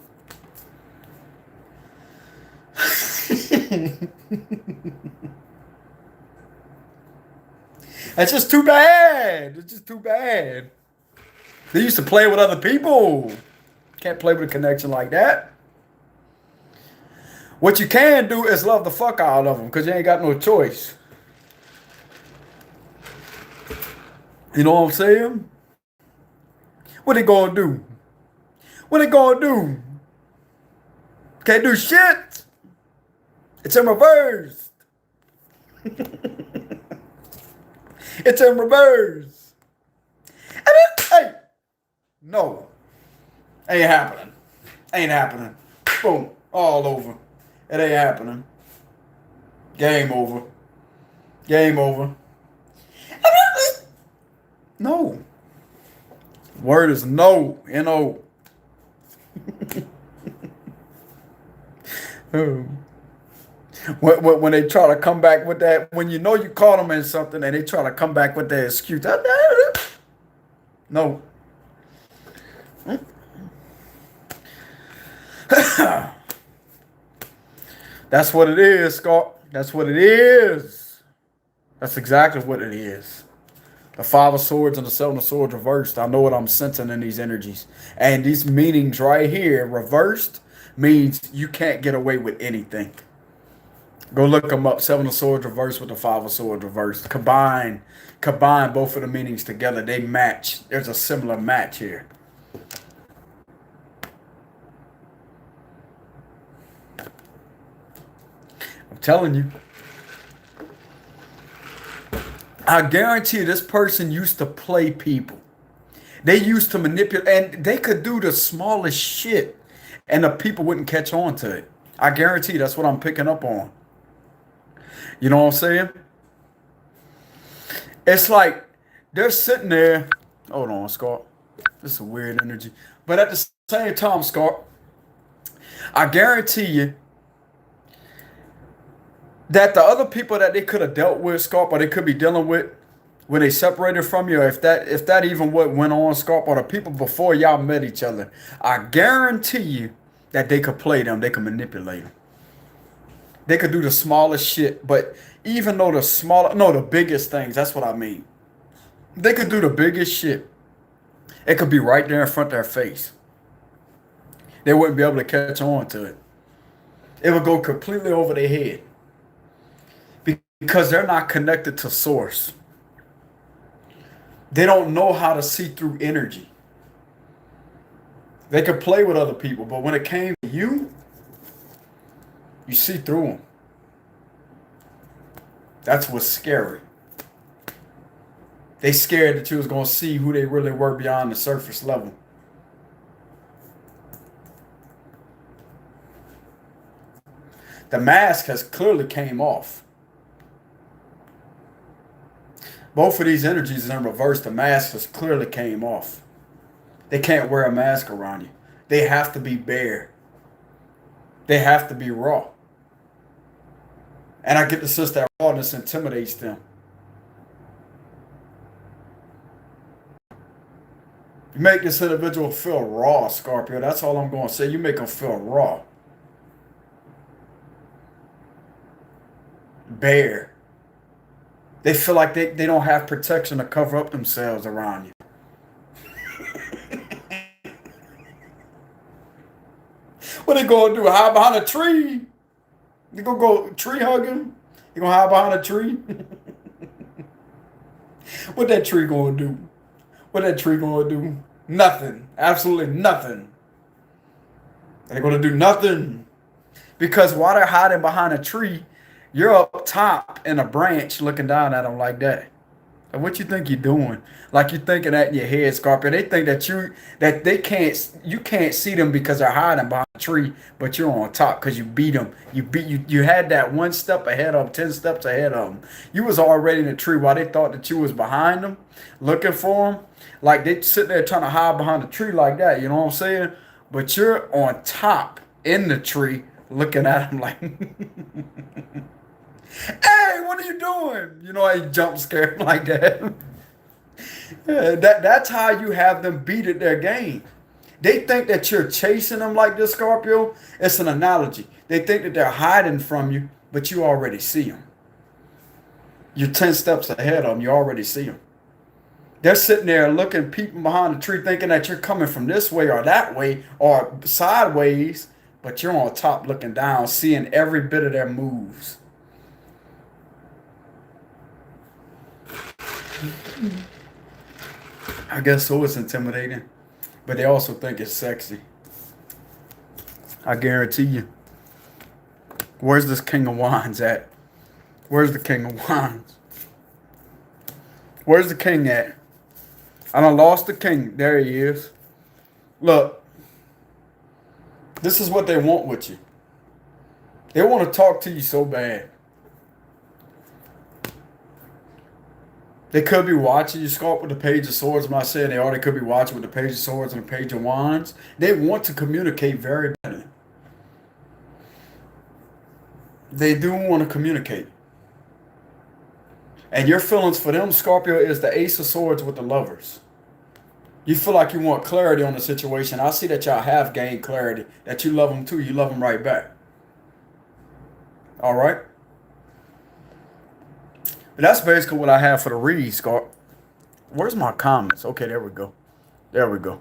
S1: That's just too bad. It's just too bad. They used to play with other people. Can't play with a connection like that. What you can do is love the fuck out of them because you ain't got no choice. You know what I'm saying? What they gonna do? What they gonna do? Can't do shit. It's in reverse. It's in reverse. And then, hey, no. Ain't happening. Ain't happening. Boom. All over. It ain't happening. Game over. Game over. No. Word is no. N-O. When they try to come back with that, when you know you caught them in something and they try to come back with that excuse. No. That's what it is, Scott. That's what it is. That's exactly what it is. The Five of Swords and the Seven of Swords reversed. I know what I'm sensing in these energies. And these meanings right here, reversed, means you can't get away with anything. Go look them up. Seven of Swords reversed with the Five of Swords reversed. Combine both of the meanings together. They match. There's a similar match here. I'm telling you. I guarantee you this person used to play people. They used to manipulate, and they could do the smallest shit, and the people wouldn't catch on to it. I guarantee you that's what I'm picking up on. You know what I'm saying? It's like they're sitting there. Hold on, Scott. This is a weird energy. But at the same time, Scott, I guarantee you that the other people that they could have dealt with, Scarp, or they could be dealing with when they separated from you, or if that even what went on, Scarp, or the people before y'all met each other, I guarantee you that they could play them, they could manipulate them. They could do the smallest shit, but even though the biggest things, that's what I mean. They could do the biggest shit. It could be right there in front of their face. They wouldn't be able to catch on to it. It would go completely over their head. Because they're not connected to source. They don't know how to see through energy. They could play with other people, but when it came to you, you see through them. That's what's scary. They scared that you was going to see who they really were beyond the surface level. The mask has clearly came off. Both of these energies is in reverse. The mask has clearly came off. They can't wear a mask around you. They have to be bare. They have to be raw. And I get the sense that rawness intimidates them. You make this individual feel raw, Scorpio. That's all I'm going to say. You make them feel raw. Bare. They feel like they don't have protection to cover up themselves around you. What they gonna do? Hide behind a tree? They gonna go tree hugging? You gonna hide behind a tree? What that tree gonna do? What that tree gonna do? Nothing. Absolutely nothing. They're gonna do nothing. Because while they're hiding behind a tree, you're up top in a branch looking down at them like that. And what you think you're doing? Like you're thinking that in your head, Scorpio. They think that you can't see them because they're hiding behind a tree, but you're on top because you beat them. You had that one step ahead of them, 10 steps ahead of them. You was already in the tree while they thought that you was behind them, looking for them. Like they sit there trying to hide behind the tree like that. You know what I'm saying? But you're on top in the tree looking at them like, hey, what are you doing? You know, I jump scared like that. That's how you have them beat at their game. They think that you're chasing them like this, Scorpio. It's an analogy. They think that they're hiding from you, but you already see them. You're 10 steps ahead of them. You already see them. They're sitting there looking, peeping behind the tree, thinking that you're coming from this way or that way or sideways, but you're on top looking down, seeing every bit of their moves. I guess so, it's intimidating, but they also think it's sexy. I guarantee you. Where's this King of Wands at? Where's the King of Wands? Where's the King at? I done lost the King. There he is. Look, this is what they want with you. They want to talk to you so bad. They could be watching you, Sculpt, with the Page of Swords. I'm not saying they are. They could be watching with the Page of Swords and the Page of Wands. They want to communicate very badly. They do want to communicate. And your feelings for them, Scorpio, is the Ace of Swords with the Lovers. You feel like you want clarity on the situation. I see that y'all have gained clarity, that you love them too. You love them right back. All right? But that's basically what I have for the read, Scorp. Where's my comments? Okay, there we go. There we go.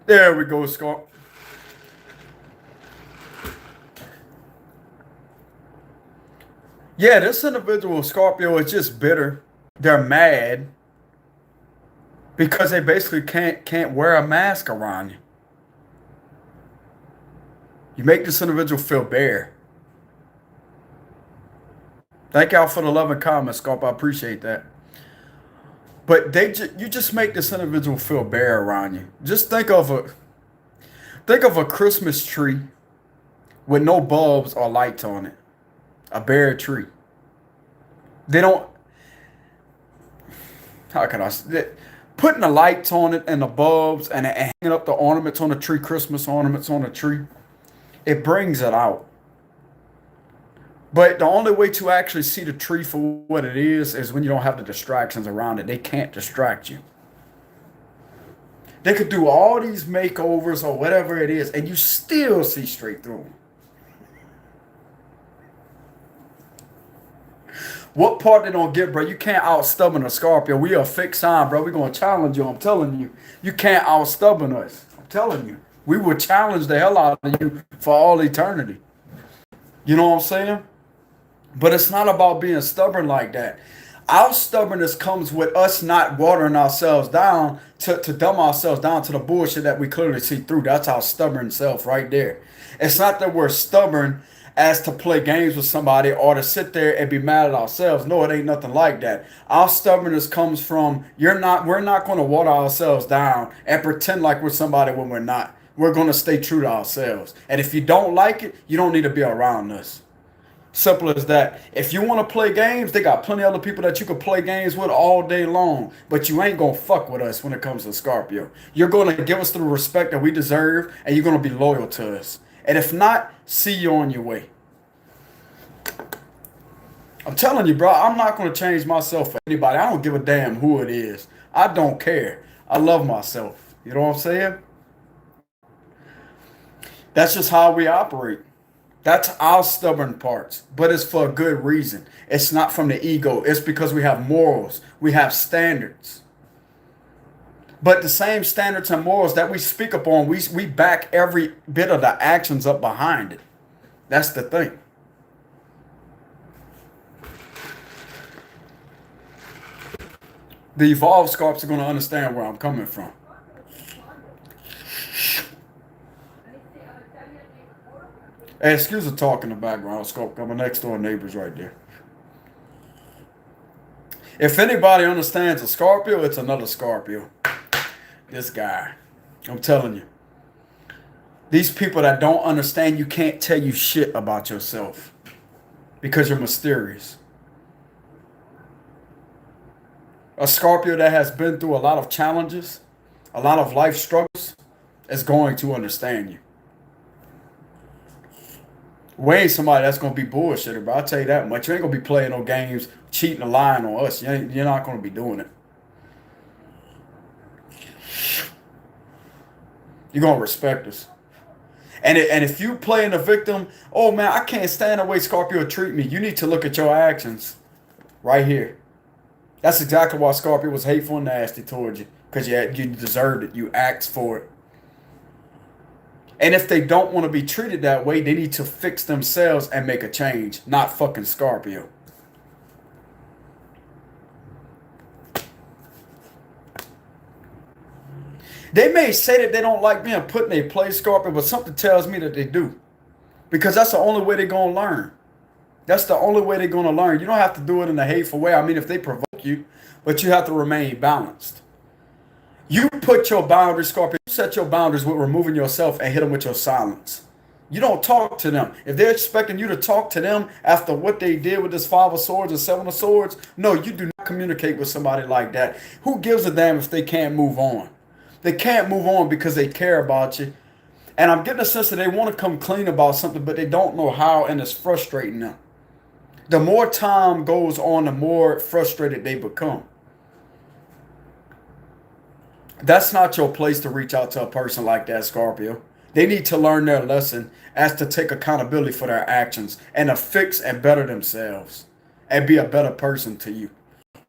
S1: There we go, Scorp. Yeah, this individual, Scorpio, is just bitter. They're mad because they basically can't wear a mask around you. You make this individual feel bare. Thank y'all for the love and comments, Scorp. I appreciate that. But you just make this individual feel bare around you. Just think of a Christmas tree with no bulbs or lights on it. A bare tree. They don't. How can I say? Putting the lights on it and the bulbs and hanging up the ornaments on the tree, Christmas ornaments on the tree. It brings it out. But the only way to actually see the tree for what it is when you don't have the distractions around it. They can't distract you. They could do all these makeovers or whatever it is, and you still see straight through them. What part they don't get, bro? You can't out-stubborn a Scorpio. We are a fixed sign, bro. We're going to challenge you. I'm telling you. You can't out-stubborn us. I'm telling you. We will challenge the hell out of you for all eternity. You know what I'm saying? But it's not about being stubborn like that. Our stubbornness comes with us not watering ourselves down to dumb ourselves down to the bullshit that we clearly see through. That's our stubborn self right there. It's not that we're stubborn as to play games with somebody or to sit there and be mad at ourselves. No, it ain't nothing like that. Our stubbornness comes from we're not going to water ourselves down and pretend like we're somebody when we're not. We're going to stay true to ourselves. And if you don't like it, you don't need to be around us. Simple as that. If you want to play games, they got plenty of other people that you can play games with all day long. But you ain't going to fuck with us when it comes to Scorpio. You're going to give us the respect that we deserve, and you're going to be loyal to us. And if not, see you on your way. I'm telling you, bro, I'm not going to change myself for anybody. I don't give a damn who it is. I don't care. I love myself. You know what I'm saying? That's just how we operate. That's our stubborn parts, but it's for a good reason. It's not from the ego. It's because we have morals. We have standards. But the same standards and morals that we speak upon, we back every bit of the actions up behind it. That's the thing. The evolved Scorps are going to understand where I'm coming from. Hey, excuse the talk in the background, Scorp. Got my next door neighbors right there. If anybody understands a Scorpio, it's another Scorpio. This guy. I'm telling you. These people that don't understand, you can't tell you shit about yourself because you're mysterious. A Scorpio that has been through a lot of challenges, a lot of life struggles, is going to understand you. We ain't somebody that's going to be bullshitted, but I'll tell you that much. You ain't going to be playing no games, cheating and lying on us. You're not going to be doing it. You're going to respect us. And if you playing the victim, oh man, I can't stand the way Scorpio treat me. You need to look at your actions right here. That's exactly why Scorpio was hateful and nasty towards you. Because you deserved it. You asked for it. And if they don't want to be treated that way, they need to fix themselves and make a change. Not fucking Scorpio. They may say that they don't like being put in a place, Scorpio, but something tells me that they do. Because that's the only way they're going to learn. That's the only way they're going to learn. You don't have to do it in a hateful way. I mean, if they provoke you, but you have to remain balanced. You put your boundaries, Scorpio. You set your boundaries with removing yourself and hit them with your silence. You don't talk to them. If they're expecting you to talk to them after what they did with this 5 of Swords and 7 of Swords, no, you do not communicate with somebody like that. Who gives a damn if they can't move on? They can't move on because they care about you. And I'm getting a sense that they want to come clean about something, but they don't know how, and it's frustrating them. The more time goes on, the more frustrated they become. That's not your place to reach out to a person like that, Scorpio. They need to learn their lesson as to take accountability for their actions and to fix and better themselves and be a better person to you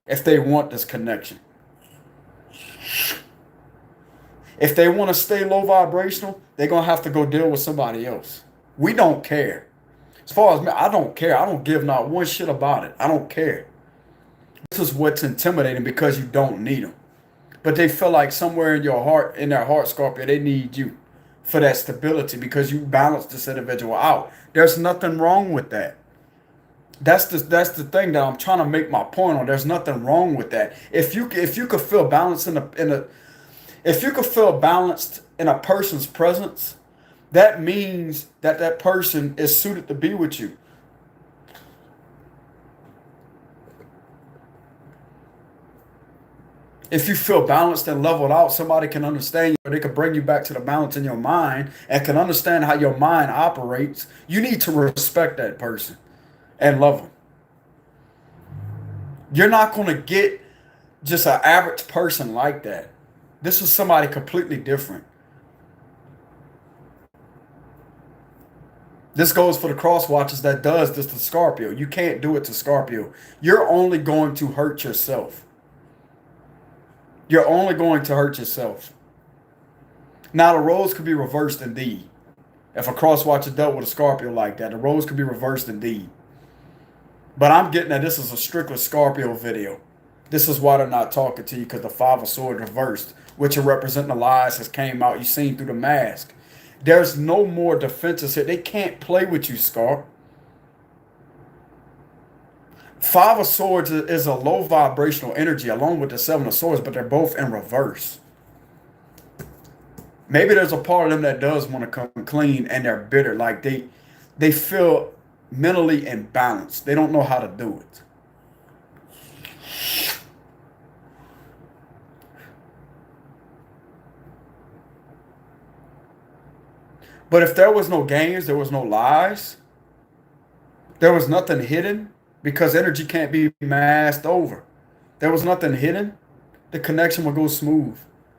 S1: if they want this connection. If they want to stay low vibrational, they're going to have to go deal with somebody else. We don't care. As far as me, I don't care. I don't give not one shit about it. I don't care. This is what's intimidating because you don't need them. But they feel like somewhere in your heart, in their heart, Scorpio, they need you for that stability because you balance this individual out. There's nothing wrong with that. That's the thing that I'm trying to make my point on. There's nothing wrong with that. If you could feel balanced if you could feel balanced in a person's presence, that means that that person is suited to be with you. If you feel balanced and leveled out, somebody can understand you, or they can bring you back to the balance in your mind and can understand how your mind operates. You need to respect that person and love them. You're not going to get just an average person like that. This is somebody completely different. This goes for the cross watchers that does this to Scorpio. You can't do it to Scorpio. You're only going to hurt yourself. You're only going to hurt yourself. Now, the roles could be reversed indeed. If a cross watcher dealt with a Scorpio like that, the roles could be reversed indeed. But I'm getting that this is a strictly Scorpio video. This is why they're not talking to you, because the 5 of Swords reversed, which are representing the lies has came out. You seen through the mask. There's no more defenses here. They can't play with you, Scar. 5 of Swords is a low vibrational energy along with the 7 of Swords, but they're both in reverse. Maybe there's a part of them that does want to come clean and they're bitter. Like they feel mentally imbalanced. They don't know how to do it. But if there was no games, there was no lies, there was nothing hidden, because energy can't be masked over. There was nothing hidden, the connection would go smooth.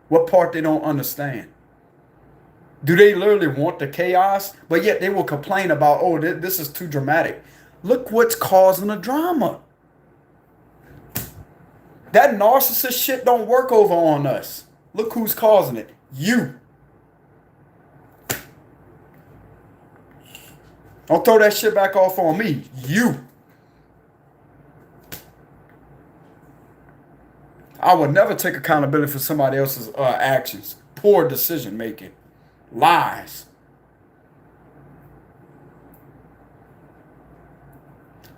S1: What part they don't understand? Do they literally want the chaos? But yet they will complain about, oh, this is too dramatic. Look what's causing the drama. That narcissist shit don't work over on us. Look who's causing it. You. Don't throw that shit back off on me. You. I would never take accountability for somebody else's actions. Poor decision making. Lies.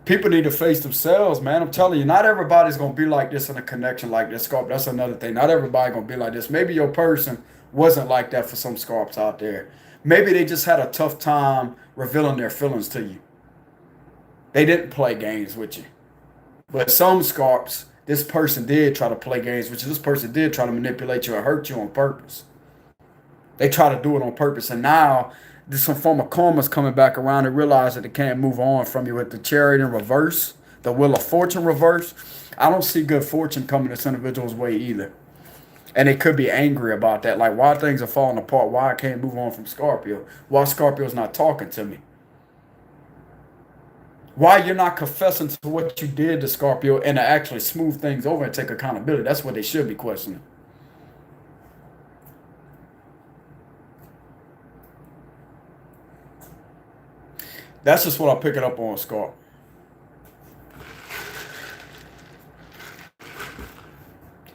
S1: People need to face themselves, man. I'm telling you, not everybody's going to be like this in a connection like this, Scarp. That's another thing. Not everybody going to be like this. Maybe your person wasn't like that for some Scarps out there. Maybe they just had a tough time revealing their feelings to you. They didn't play games with you. But some Scarps, this person did try to play games with you. This person did try to manipulate you or hurt you on purpose. They try to do it on purpose. And now there's some form of karma's coming back around and realize that they can't move on from you with the Chariot in reverse, the Wheel of Fortune reverse. I don't see good fortune coming this individual's way either. And they could be angry about that. Like, why things are falling apart. Why I can't move on from Scorpio. Why Scorpio's not talking to me. Why you're not confessing to what you did to Scorpio and to actually smooth things over and take accountability. That's what they should be questioning. That's just what I'm picking up on, Scorp.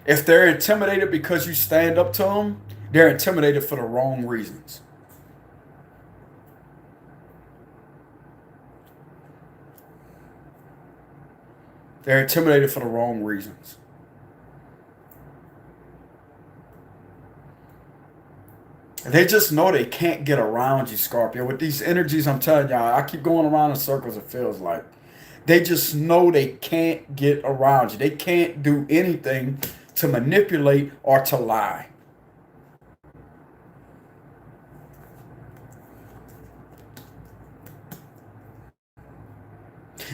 S1: If they're intimidated because you stand up to them, they're intimidated for the wrong reasons. They're intimidated for the wrong reasons. They just know they can't get around you, Scorpio. With these energies, I'm telling y'all, I keep going around in circles, it feels like. They just know they can't get around you. They can't do anything to manipulate or to lie.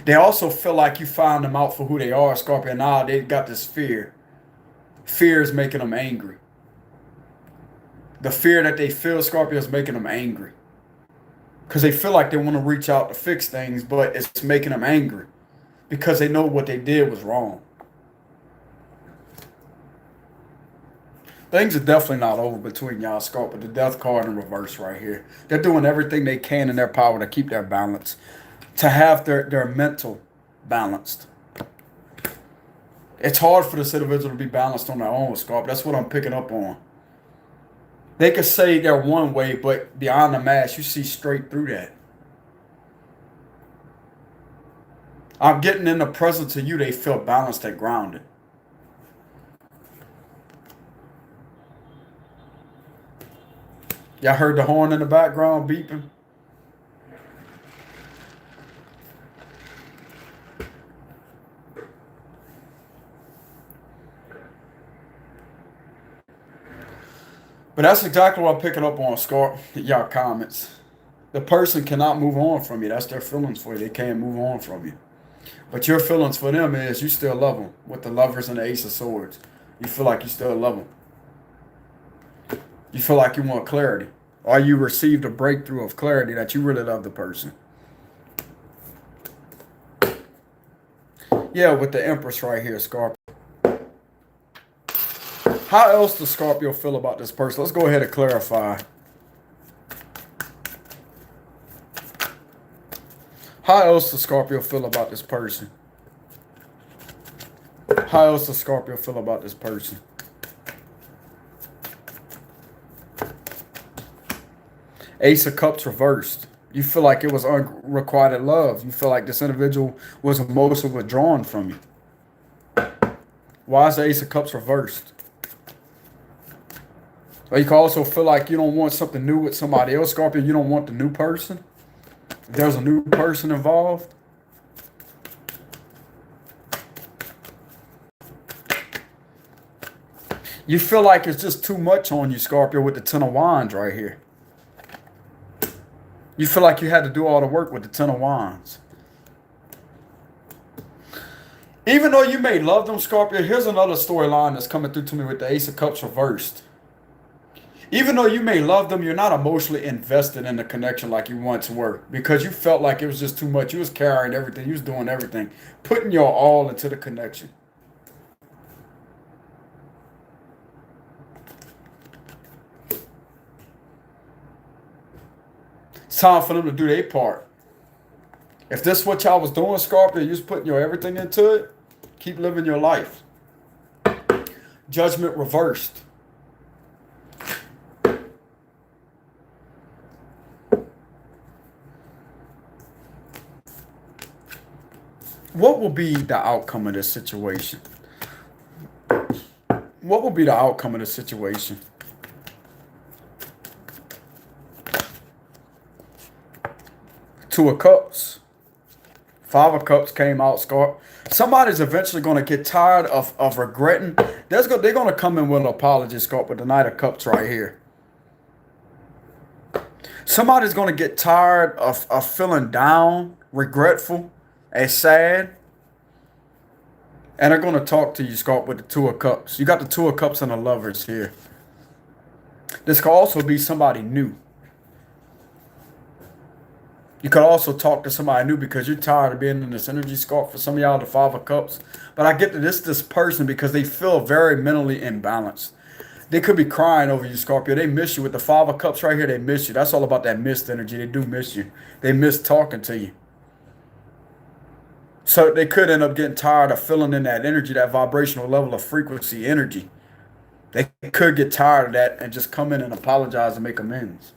S1: They also feel like you found them out for who they are, Scorpio. Now they got this fear. Fear is making them angry. The fear that they feel, Scorpio, is making them angry. Because they feel like they want to reach out to fix things, but it's making them angry. Because they know what they did was wrong. Things are definitely not over between y'all, Scorpio. The death card in reverse right here. They're doing everything they can in their power to keep their balance. To have their mental balanced. It's hard for this individual to be balanced on their own, Scorpio. That's what I'm picking up on. They could say they're one way, but beyond the mask, you see straight through that. I'm getting in the presence of you, they feel balanced and grounded. Y'all heard the horn in the background beeping? But that's exactly what I'm picking up on, Scorp. Y'all comments. The person cannot move on from you. That's their feelings for you. They can't move on from you. But your feelings for them is you still love them. With the Lovers and the Ace of Swords. You feel like you still love them. You feel like you want clarity. Or you received a breakthrough of clarity that you really love the person. Yeah, with the Empress right here, Scorpio. How else does Scorpio feel about this person? Let's go ahead and clarify. How else does Scorpio feel about this person? How else does Scorpio feel about this person? Ace of Cups reversed. You feel like it was unrequited love. You feel like this individual was emotionally withdrawn from you. Why is the Ace of Cups reversed? Or you can also feel like you don't want something new with somebody else, Scorpio. You don't want the new person. If there's a new person involved. You feel like it's just too much on you, Scorpio, with the Ten of Wands right here. You feel like you had to do all the work with the Ten of Wands. Even though you may love them, Scorpio, here's another storyline that's coming through to me with the Ace of Cups reversed. Even though you may love them, you're not emotionally invested in the connection like you once were because you felt like it was just too much. You was carrying everything. You was doing everything, putting your all into the connection. It's time for them to do their part. If this is what y'all was doing, Scorpio, you was putting your everything into it, keep living your life. Judgment reversed. What will be the outcome of this situation? What will be the outcome of this situation? Two of Cups. Five of Cups came out, Scorpio. Somebody's eventually going to get tired of regretting. They're going to come in with an apology, Scorpio, with the Knight of Cups right here. Somebody's going to get tired of feeling down, regretful, and sad. And they're going to talk to you, Scorpio, with the Two of Cups. You got the Two of Cups and the Lovers here. This could also be somebody new. You could also talk to somebody new because you're tired of being in this energy, Scorpio. For some of y'all, the Five of Cups. But I get that this person because they feel very mentally imbalanced. They could be crying over you, Scorpio. They miss you. With the Five of Cups right here, they miss you. That's all about that missed energy. They do miss you. They miss talking to you. So they could end up getting tired of feeling in that energy, that vibrational level of frequency energy. They could get tired of that and just come in and apologize and make amends.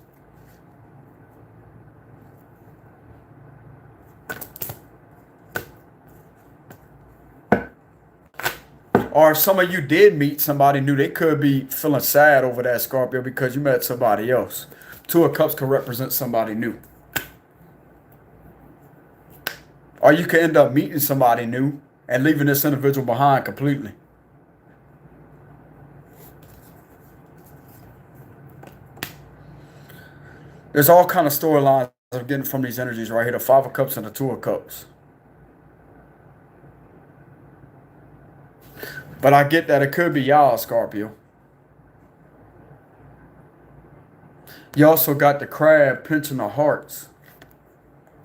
S1: Or if some of you did meet somebody new, they could be feeling sad over that, Scorpio, because you met somebody else. Two of Cups could represent somebody new. Or you could end up meeting somebody new and leaving this individual behind completely. There's all kind of storylines I'm getting from these energies right here. The Five of Cups and the Two of Cups. But I get that it could be y'all, Scorpio. You also got the Crab pinching the hearts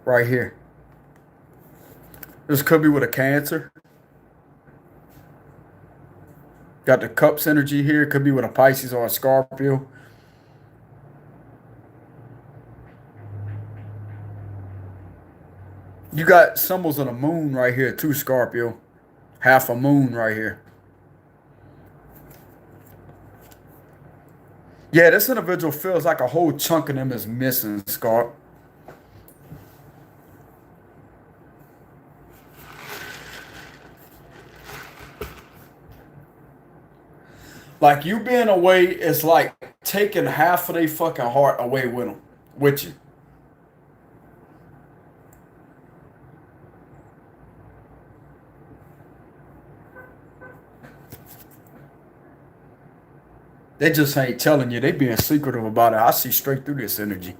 S1: right here. This could be with a Cancer. Got the Cups energy here. Could be with a Pisces or a Scorpio. You got symbols of the moon right here too, Scorpio. Half a moon right here. Yeah, this individual feels like a whole chunk of them is missing, Scorp. Like you being away is like taking half of their fucking heart away with them, with you. They just ain't telling you. They being secretive about it. I see straight through this energy.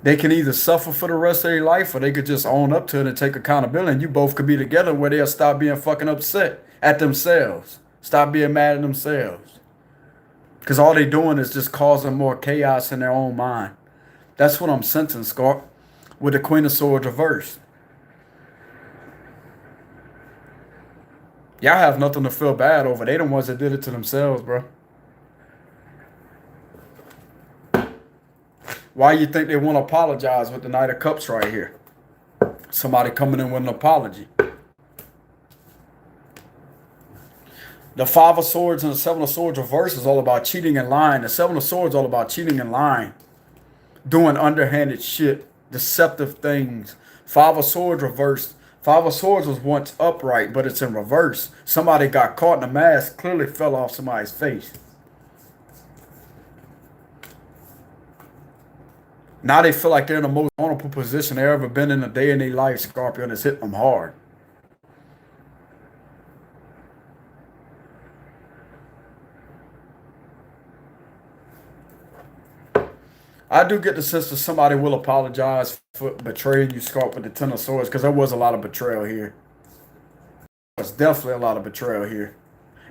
S1: They can either suffer for the rest of their life or they could just own up to it and take accountability. And you both could be together where they'll stop being fucking upset at themselves. Stop being mad at themselves. Because all they doing is just causing more chaos in their own mind. That's what I'm sensing, Scarp, with the Queen of Swords reversed. Y'all have nothing to feel bad over. They the ones that did it to themselves, bro. Why you think they want to apologize with the Knight of Cups right here? Somebody coming in with an apology. The Five of Swords and the Seven of Swords reverse is all about cheating and lying. The Seven of Swords is all about cheating and lying. Doing underhanded shit. Deceptive things. Five of Swords reversed. Five of Swords was once upright, but it's in reverse. Somebody got caught in a mask, clearly fell off somebody's face. Now they feel like they're in the most vulnerable position they've ever been in a day in their life, Scorpio, and it's hitting them hard. I do get the sense that somebody will apologize for betraying you, Scorpio, with the Ten of Swords, because there was a lot of betrayal here. There's definitely a lot of betrayal here.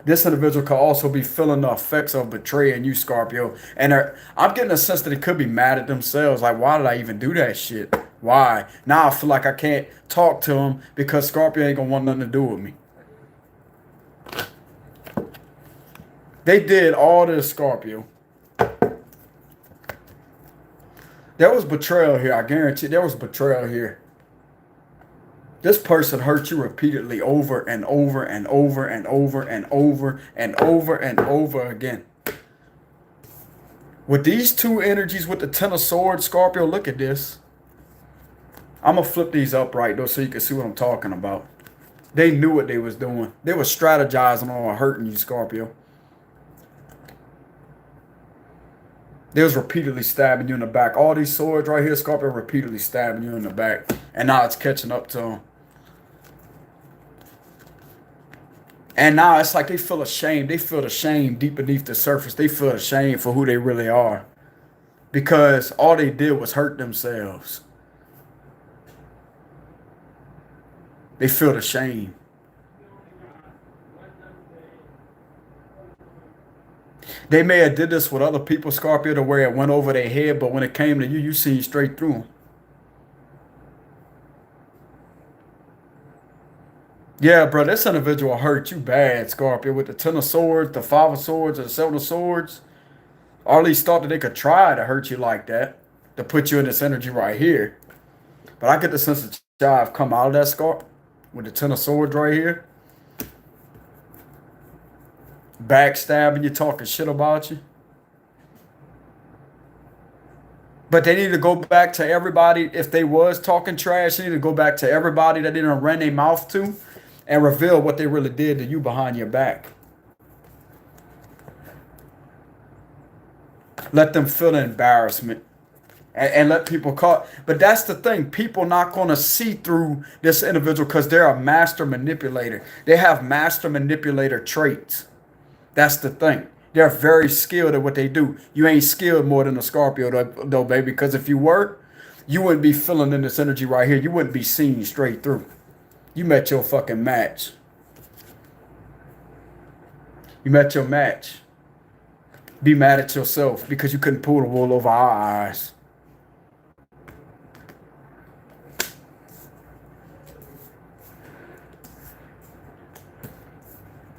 S1: This individual could also be feeling the effects of betraying you, Scorpio. And I'm getting a sense that they could be mad at themselves. Like, why did I even do that shit? Why? Now I feel like I can't talk to them because Scorpio ain't gonna want nothing to do with me. They did all this, Scorpio. There was betrayal here. I guarantee there was betrayal here. This person hurt you repeatedly over and over and over and over and over and over and over again. With these two energies, with the Ten of Swords, Scorpio, look at this. I'm going to flip these up right, though, so you can see what I'm talking about. They knew what they was doing. They were strategizing on hurting you, Scorpio. They was repeatedly stabbing you in the back. All these swords right here, Scorpio, repeatedly stabbing you in the back. And now it's catching up to them. And now it's like they feel ashamed. They feel the shame deep beneath the surface. They feel ashamed for who they really are. Because all they did was hurt themselves. They feel the shame. They may have did this with other people, Scorpio, to where it went over their head, but when it came to you, you seen straight through them. Yeah, bro, this individual hurt you bad, Scorpio, with the Ten of Swords, the Five of Swords, and the Seven of Swords. Or at least thought that they could try to hurt you like that, to put you in this energy right here. But I get the sense that y'all have come out of that, Scorpio, with the Ten of Swords right here. Backstabbing you, talking shit about you. But they need to go back to everybody. If they was talking trash, they need to go back to everybody that they didn't run their mouth to and reveal what they really did to you behind your back. Let them feel the embarrassment and let people call. But that's the thing. People not going to see through this individual because they're a master manipulator. They have master manipulator traits. That's the thing. They're very skilled at what they do. You ain't skilled more than a Scorpio, though, baby. Because if you were, you wouldn't be feeling in this energy right here. You wouldn't be seen straight through. You met your fucking match. You met your match. Be mad at yourself because you couldn't pull the wool over our eyes.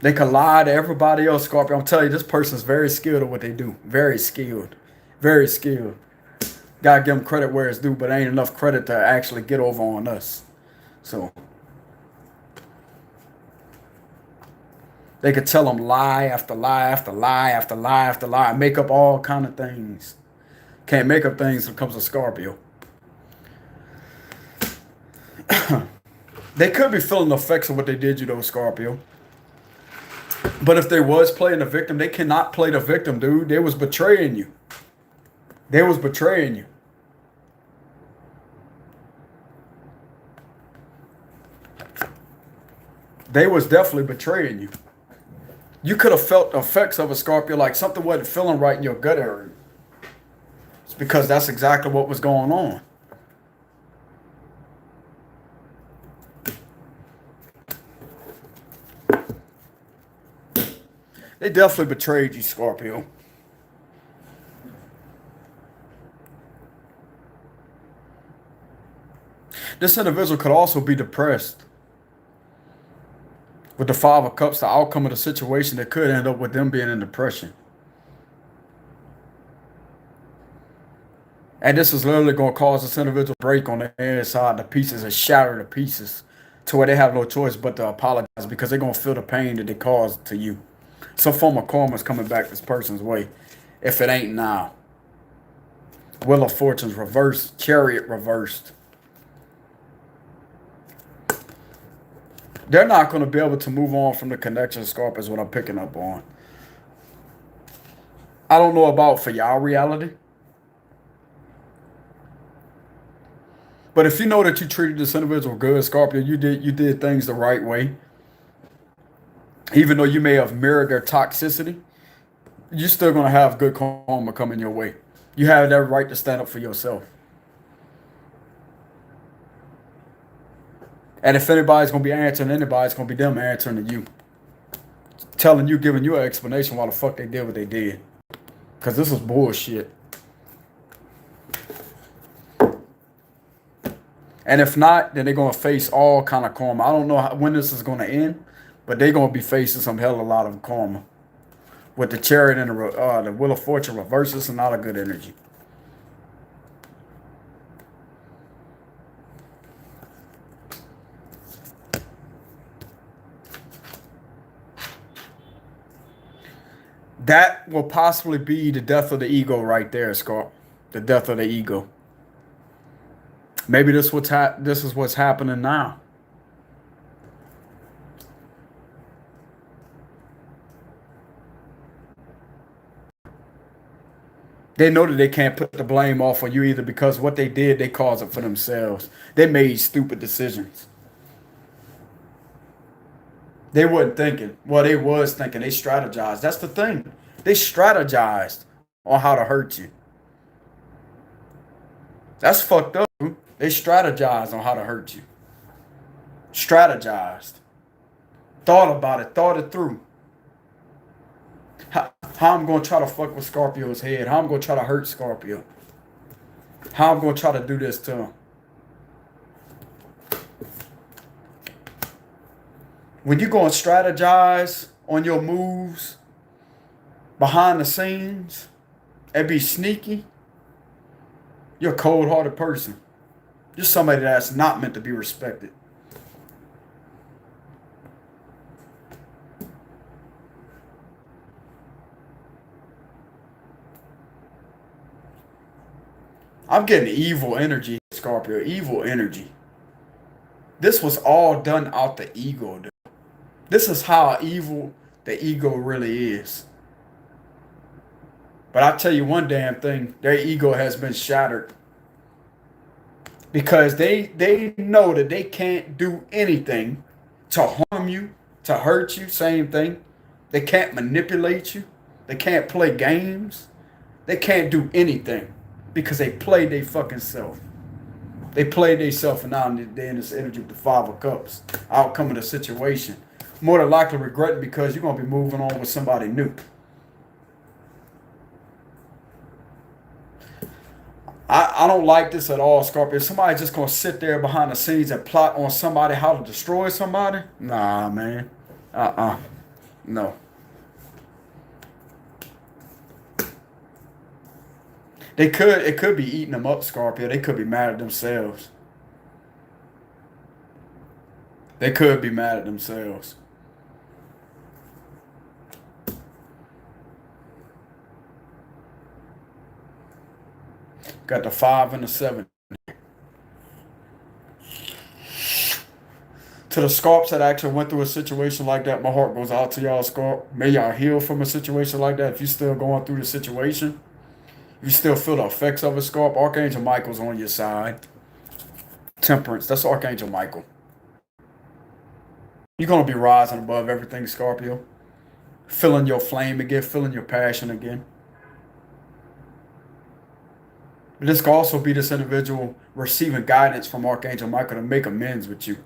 S1: They can lie to everybody else, Scorpio. I'm telling you, this person's very skilled at what they do. Very skilled. Very skilled. Gotta give them credit where it's due, but ain't enough credit to actually get over on us. So they could tell them lie after lie after lie after lie after lie. Make up all kind of things. Can't make up things when it comes to Scorpio. They could be feeling the effects of what they did you, though, Scorpio. But if they was playing the victim, they cannot play the victim, dude. They was betraying you. They was betraying you. They was definitely betraying you. You could have felt the effects of a Scorpio, like something wasn't feeling right in your gut area. It's because that's exactly what was going on. They definitely betrayed you, Scorpio. This individual could also be depressed. With the Five of Cups, the outcome of the situation that could end up with them being in depression. And this is literally going to cause this individual to break on the inside, the pieces, and shatter the pieces to where they have no choice but to apologize because they're going to feel the pain that they caused to you. Some form of karma is coming back this person's way. If it ain't now. Wheel of Fortune's reversed. Chariot reversed. They're not going to be able to move on from the connection, Scorpio, is what I'm picking up on. I don't know about for y'all reality. But if you know that you treated this individual good, Scorpio, you did things the right way. Even though you may have mirrored their toxicity, you're still going to have good karma coming your way. You have that right to stand up for yourself. And if anybody's going to be answering anybody, it's going to be them answering to you. telling you, giving you an explanation why the fuck they did what they did. Because this is bullshit. And if not, then they're going to face all kind of karma. I don't know when this is going to end, but they're going to be facing some hell of a lot of karma. With the Chariot and the Wheel of Fortune reversed, this is not a good energy. That will possibly be the death of the ego right there, Scarp. The death of the ego. Maybe this is what's happening now. They know that they can't put the blame off on you either, because what they did, they caused it for themselves. They made stupid decisions. They weren't thinking. Well, they was thinking. They strategized. That's the thing. They strategized on how to hurt you. That's fucked up. They strategized on how to hurt you. Strategized. Thought about it. Thought it through. How I'm going to try to fuck with Scorpio's head. How I'm going to try to hurt Scorpio. How I'm going to try to do this to him. When you're going to strategize on your moves behind the scenes and be sneaky, you're a cold-hearted person. You're somebody that's not meant to be respected. I'm getting evil energy, Scorpio. Evil energy. This was all done out the ego, dude. This is how evil the ego really is. But I tell you one damn thing, their ego has been shattered. Because they know that they can't do anything to harm you, to hurt you, same thing. They can't manipulate you. They can't play games. They can't do anything because they played their fucking self. They played their self, and now they're in this energy with the Five of Cups. Outcome of the situation. More than likely regretting because you're going to be moving on with somebody new. I don't like this at all, Scorpio. Somebody just going to sit there behind the scenes and plot on somebody how to destroy somebody? Nah, man. No. It could be eating them up, Scorpio. They could be mad at themselves. They could be mad at themselves. Got the 5 and the 7. To the Scorps that actually went through a situation like that, my heart goes out to y'all, Scorp. May y'all heal from a situation like that. If you're still going through the situation, if you still feel the effects of it, Scorp, Archangel Michael's on your side. Temperance, that's Archangel Michael. You're going to be rising above everything, Scorpio. Feeling your flame again, feeling your passion again. But this could also be this individual receiving guidance from Archangel Michael to make amends with you.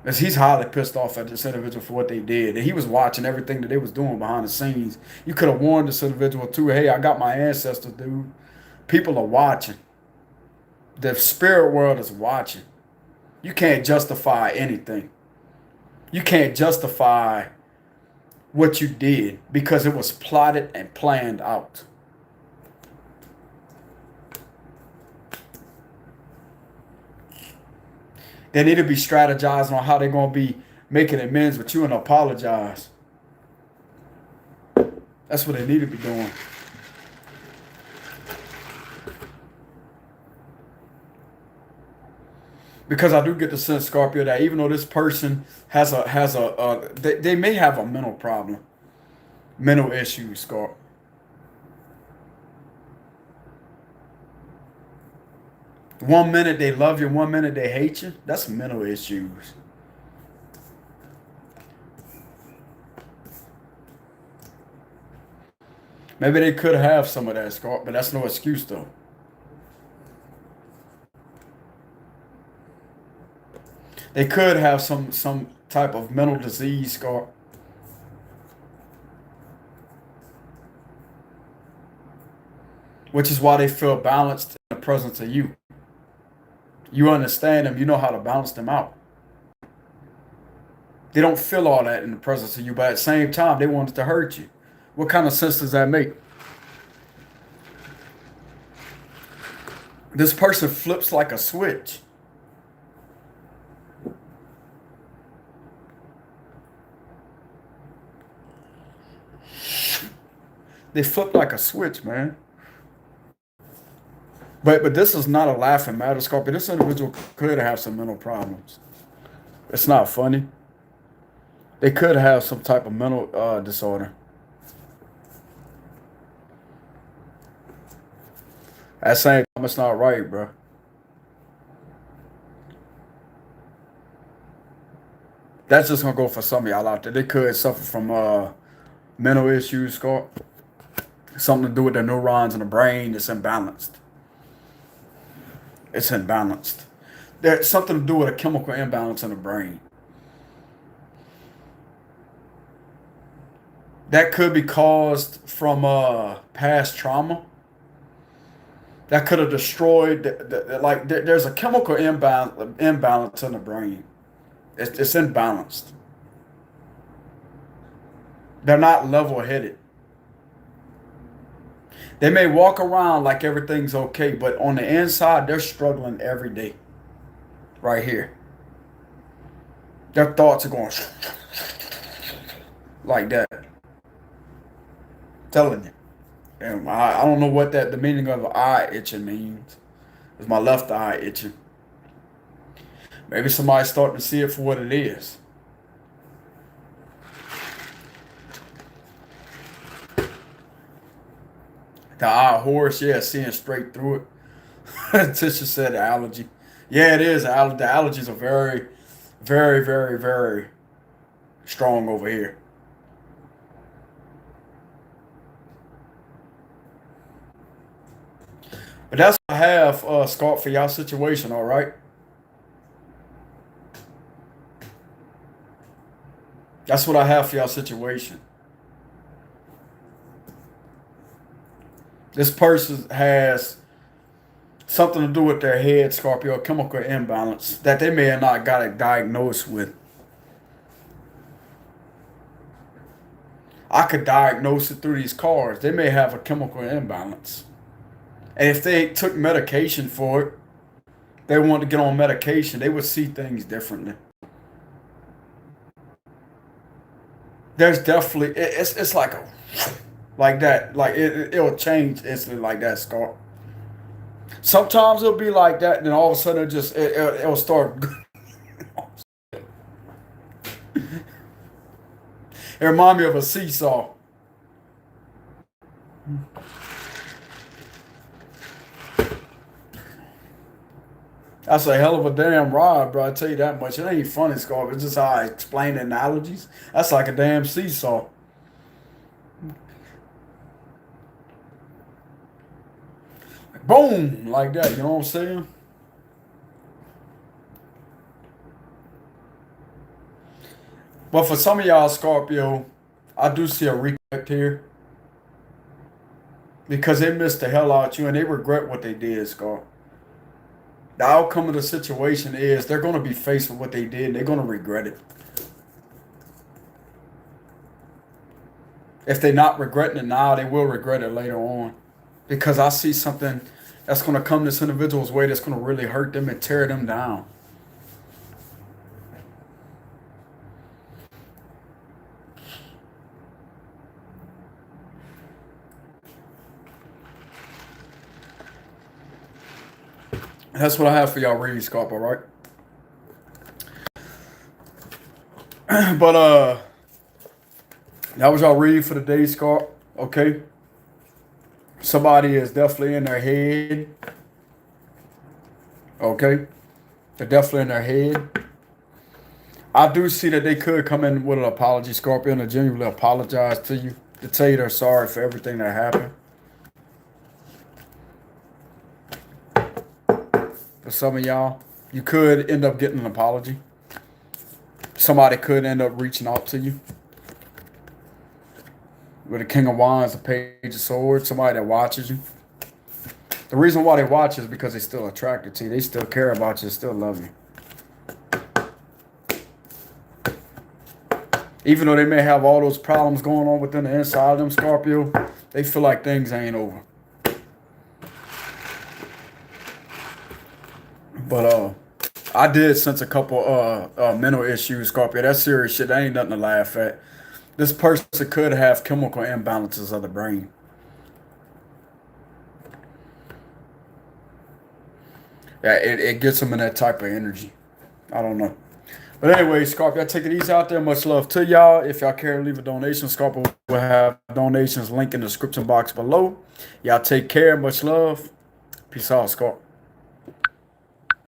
S1: Because he's highly pissed off at this individual for what they did. And he was watching everything that they was doing behind the scenes. You could have warned this individual too, hey, I got my ancestors, dude. People are watching. The spirit world is watching. You can't justify anything. You can't justify what you did because it was plotted and planned out. They need to be strategizing on how they're going to be making amends with you and apologize. That's what they need to be doing. Because I do get the sense, Scorpio, that even though this person they may have a mental problem, mental issues, Scorpio. One minute they love you, one minute they hate you. That's mental issues. Maybe they could have some of that, Scorp, but that's no excuse, though. They could have some type of mental disease, Scar. Which is why they feel balanced in the presence of you. You understand them. You know how to balance them out. They don't feel all that in the presence of you, but at the same time, they want to hurt you. What kind of sense does that make? This person flips like a switch. They flip like a switch, man. But this is not a laughing matter, Scorpio. This individual could have some mental problems. It's not funny. They could have some type of mental disorder. At the same time, it's not right, bro. That's just gonna go for some of y'all out there. They could suffer from mental issues, Scorp. Something to do with their neurons in the brain that's imbalanced. It's imbalanced. There's something to do with a chemical imbalance in the brain. That could be caused from past trauma. That could have destroyed, there's a chemical imbalance in the brain. It's imbalanced. They're not level-headed. They may walk around like everything's okay, but on the inside, they're struggling every day. Right here. Their thoughts are going like that. Telling you. And I don't know what the meaning of eye itching means. It's my left eye itching. Maybe somebody's starting to see it for what it is. The eye horse, yeah, seeing straight through it. Tisha said allergy. Yeah, it is. The allergies are very, very, very, very strong over here. But that's what I have, Scott, for y'all situation, all right? That's what I have for y'all situation. This person has something to do with their head, Scorpio, a chemical imbalance that they may have not got it diagnosed with. I could diagnose it through these cards. They may have a chemical imbalance. And if they took medication for it, they want to get on medication, they would see things differently. There's definitely, it's like that. Like it'll change instantly like that, Scott. Sometimes it'll be like that, and then all of a sudden it'll start. It reminds me of a seesaw. That's a hell of a damn ride, bro. I tell you that much. It ain't funny, Scarf. It's just how I explain the analogies. That's like a damn seesaw. Boom, like that. You know what I'm saying? But for some of y'all, Scorpio, I do see a regret here. Because they missed the hell out you and they regret what they did, Scar. The outcome of the situation is they're going to be faced with what they did and they're going to regret it. If they're not regretting it now, they will regret it later on. Because I see something that's going to come this individual's way that's going to really hurt them and tear them down. That's what I have for y'all reading, Scarp, all right? But that was y'all read for the day, Scarp, okay? Somebody is definitely in their head. Okay? They're definitely in their head. I do see that they could come in with an apology, Scorpion, and genuinely apologize to you, to tell you they're sorry for everything that happened. For some of y'all, you could end up getting an apology. somebody could end up reaching out to you. With the King of Wands, the Page of Swords, somebody that watches you. The reason why they watch is because they're still attracted to you. They still care about you, still love you. Even though they may have all those problems going on within the inside of them, Scorpio, they feel like things ain't over. But I did sense a couple mental issues, Scorpio. That's serious shit. That ain't nothing to laugh at. This person could have chemical imbalances of the brain. Yeah, it gets them in that type of energy. I don't know. But anyway, Scorpio, I take it easy out there. Much love to y'all. If y'all care to leave a donation, Scorpio will have donations link in the description box below. Y'all take care. Much love. Peace out, Scorpio.